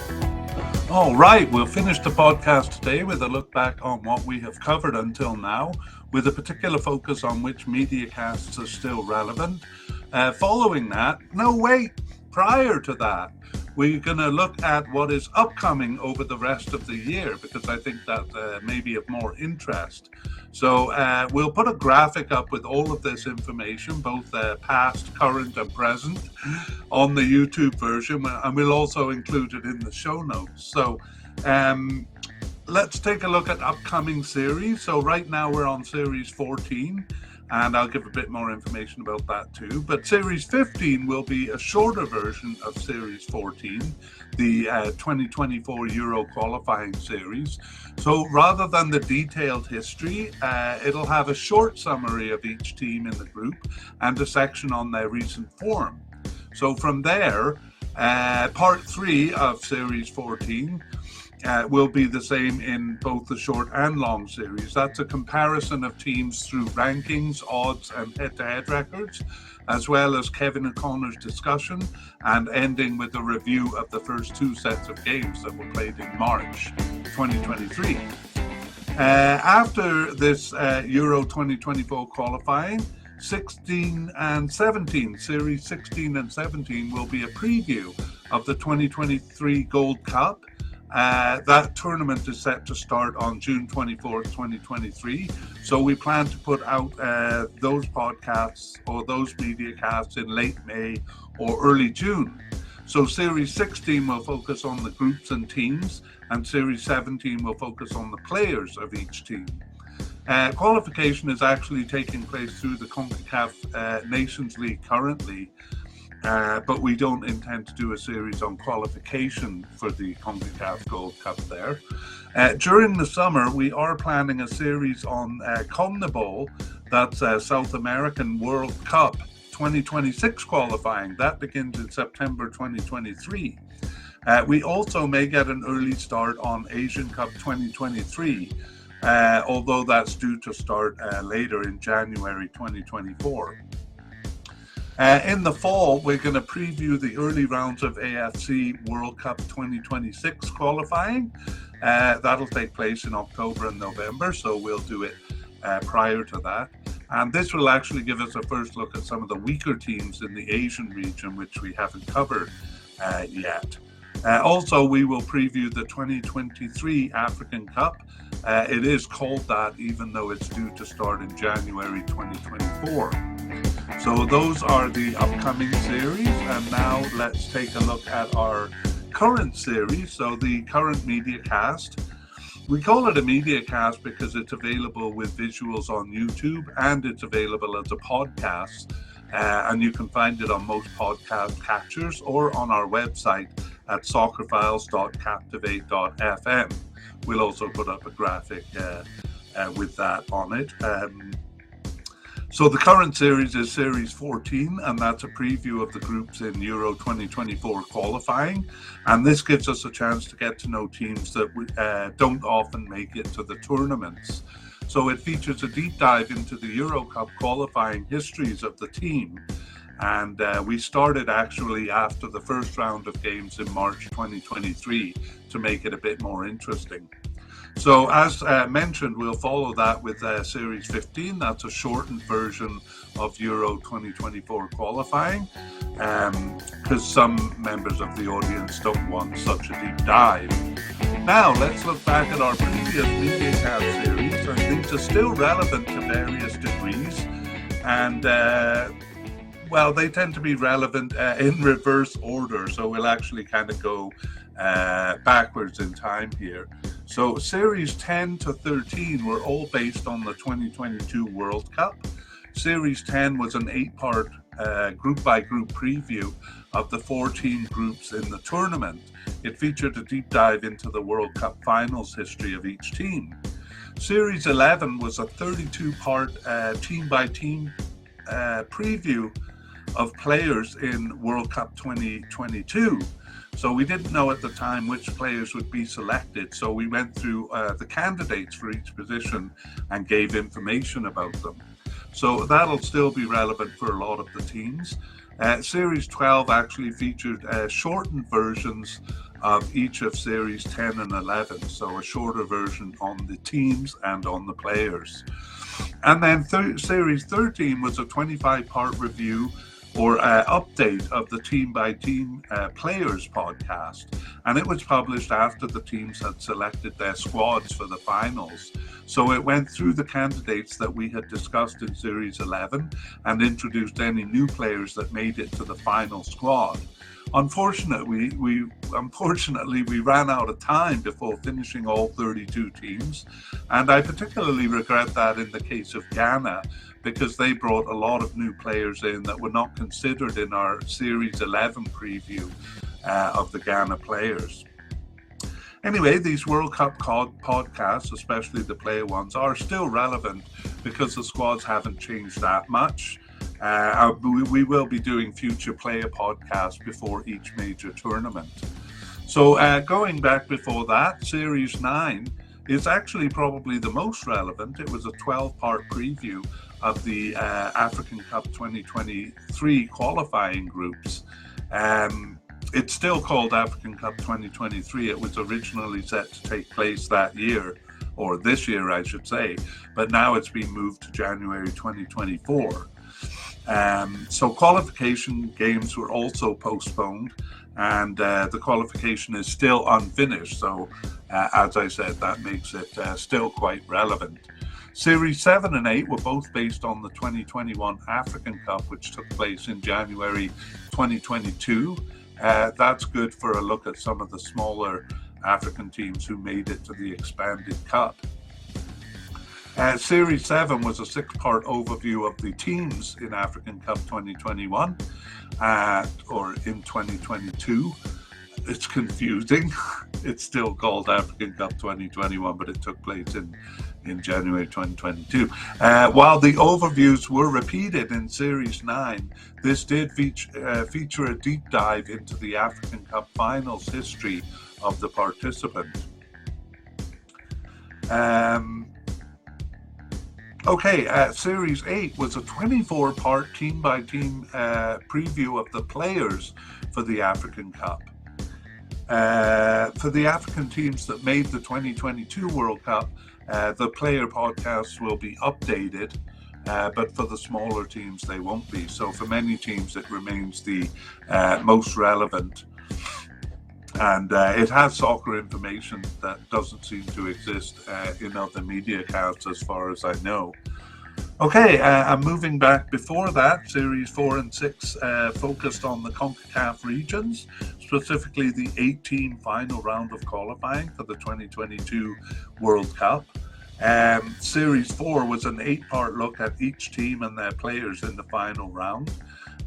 All right, we'll finish the podcast today with a look back on what we have covered until now, with a particular focus on which media casts are still relevant. Following that, prior to that, we're going to look at what is upcoming over the rest of the year, because I think that may be of more interest. So we'll put a graphic up with all of this information, both past, current, and present, on the YouTube version, and we'll also include it in the show notes. So let's take a look at upcoming series. So right now we're on Series 14. And I'll give a bit more information about that too. But Series 15 will be a shorter version of Series 14, the 2024 Euro qualifying series. So rather than the detailed history, it'll have a short summary of each team in the group and a section on their recent form. So from there, Part 3 of Series 14 will be the same in both the short and long series. That's a comparison of teams through rankings, odds, and head-to-head records, as well as Kevin O'Connor's discussion, and ending with a review of the first two sets of games that were played in March 2023. After this Euro 2024 qualifying, 16 and 17, Series 16 and 17 will be a preview of the 2023 Gold Cup. That tournament is set to start on June 24th, 2023. So we plan to put out those podcasts or those media casts in late May or early June. So Series 16 will focus on the groups and teams, and Series 17 will focus on the players of each team. Qualification is actually taking place through the CONCACAF Nations League currently. But we don't intend to do a series on qualification for the CONCACAF Gold Cup there. During the summer, we are planning a series on CONMEBOL, that's South American World Cup 2026 qualifying. That begins in September 2023. We also may get an early start on Asian Cup 2023, although that's due to start later in January 2024. In the fall, we're going to preview the early rounds of AFC World Cup 2026 qualifying. That'll take place in October and November, so we'll do it prior to that. And this will actually give us a first look at some of the weaker teams in the Asian region, which we haven't covered yet. Also, we will preview the 2023 African Cup. It is called that, even though it's due to start in January 2024. So those are the upcoming series, and now let's take a look at our current series. So the current media cast, we call it a media cast because it's available with visuals on YouTube, and it's available as a podcast, and you can find it on most podcast catchers or on our website at soccerfiles.captivate.fm. We'll also put up a graphic with that on it. So the current series is Series 14, and that's a preview of the groups in Euro 2024 qualifying. And this gives us a chance to get to know teams that don't often make it to the tournaments. So it features a deep dive into the Euro Cup qualifying histories of the team. And we started actually after the first round of games in March 2023 to make it a bit more interesting. So as mentioned, we'll follow that with Series 15. That's a shortened version of Euro 2024 qualifying, because some members of the audience don't want such a deep dive. Now, let's look back at our previous MediaCast series, and these are still relevant to various degrees, and well, they tend to be relevant in reverse order, so we'll actually kind of go backwards in time here. So Series 10 to 13 were all based on the 2022 World Cup. Series 10 was an 8-part group-by-group preview of the 4-team groups in the tournament. It featured a deep dive into the World Cup finals history of each team. Series 11 was a 32-part team-by-team preview of players in World Cup 2022. So we didn't know at the time which players would be selected. So we went through the candidates for each position and gave information about them. So that'll still be relevant for a lot of the teams. Series 12 actually featured shortened versions of each of Series 10 and 11. So a shorter version on the teams and on the players. And then Series 13 was a 25-part review or update of the team-by-team players podcast. And it was published after the teams had selected their squads for the finals. So it went through the candidates that we had discussed in Series 11 and introduced any new players that made it to the final squad. Unfortunately, we ran out of time before finishing all 32 teams, and I particularly regret that in the case of Ghana, because they brought a lot of new players in that were not considered in our Series 11 preview of the Ghana players. Anyway, these World Cup podcasts, especially the player ones, are still relevant because the squads haven't changed that much. We will be doing future player podcasts before each major tournament. So going back before that, Series 9 is actually probably the most relevant. It was a 12-part preview of the African Cup 2023 qualifying groups. It's still called African Cup 2023. It was originally set to take place that year, or this year I should say, but now it's been moved to January 2024. So qualification games were also postponed, and the qualification is still unfinished. So as I said, that makes it still quite relevant. Series 7 and 8 were both based on the 2021 African Cup, which took place in January 2022. That's good for a look at some of the smaller African teams who made it to the expanded cup. Series 7 was a 6-part overview of the teams in African Cup 2021 or in 2022. It's confusing. It's still called African Cup 2021, but it took place in January 2022. While the overviews were repeated in Series 9, this did feature a deep dive into the African Cup finals history of the participant. Series 8 was a 24-part team-by-team preview of the players for the African Cup. For the African teams that made the 2022 World Cup, the player podcasts will be updated, but for the smaller teams, they won't be. So for many teams, it remains the most relevant. And it has soccer information that doesn't seem to exist in other media casts as far as I know. I'm moving back before that. Series 4 and 6 focused on the CONCACAF regions, specifically the 18 final round of qualifying for the 2022 World Cup. Series 4 was an 8-part look at each team and their players in the final round,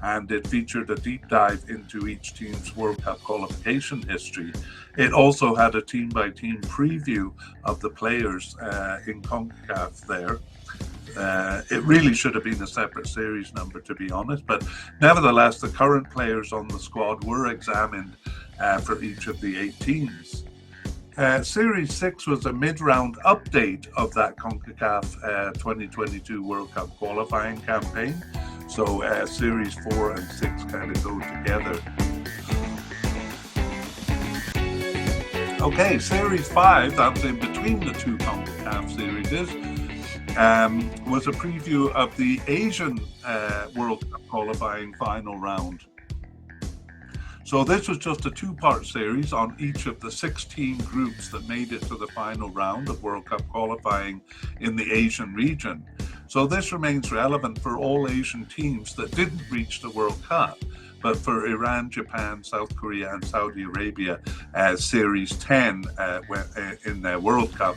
and it featured a deep dive into each team's World Cup qualification history. It also had a team-by-team preview of the players in CONCACAF there. It really should have been a separate series number, to be honest, but nevertheless, the current players on the squad were examined for each of the 8 teams. Series 6 was a mid-round update of that CONCACAF 2022 World Cup qualifying campaign. So Series 4 and 6 kind of go together. Series 5, that's in between the two CONCACAF series, was a preview of the Asian World Cup qualifying final round. So this was just a 2-part series on each of the 16 groups that made it to the final round of World Cup qualifying in the Asian region. So this remains relevant for all Asian teams that didn't reach the World Cup, but for Iran, Japan, South Korea, and Saudi Arabia, Series 10 in their World Cup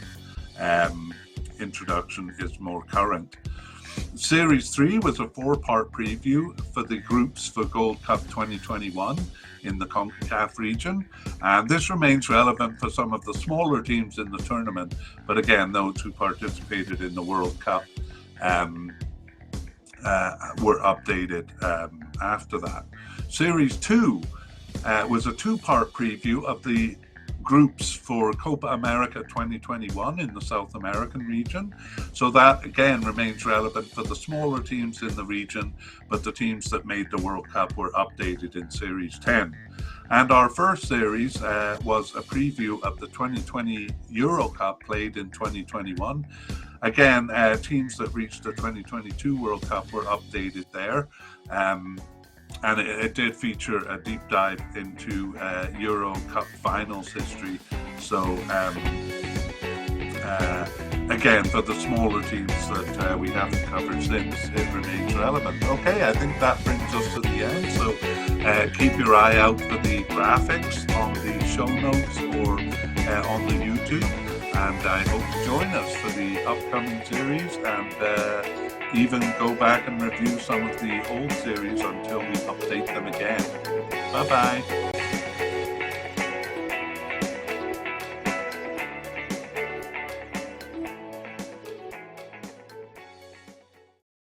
introduction is more current. Series 3 was a 4-part preview for the groups for Gold Cup 2021 in the CONCACAF region, and this remains relevant for some of the smaller teams in the tournament, but again, those who participated in the World Cup were updated after that. Series 2 was a 2-part preview of the groups for Copa America 2021 in the South American region. So that again remains relevant for the smaller teams in the region, but the teams that made the World Cup were updated in Series 10. And our first series was a preview of the 2020 Euro Cup played in 2021. Again, teams that reached the 2022 World Cup were updated there. And it did feature a deep dive into Euro Cup finals history. So again, for the smaller teams that we haven't covered since, it remains relevant. Okay, I think that brings us to the end. So keep your eye out for the graphics on the show notes or on the YouTube. And I hope you join us for the upcoming series and even go back and review some of the old series until we update them again. Bye-bye.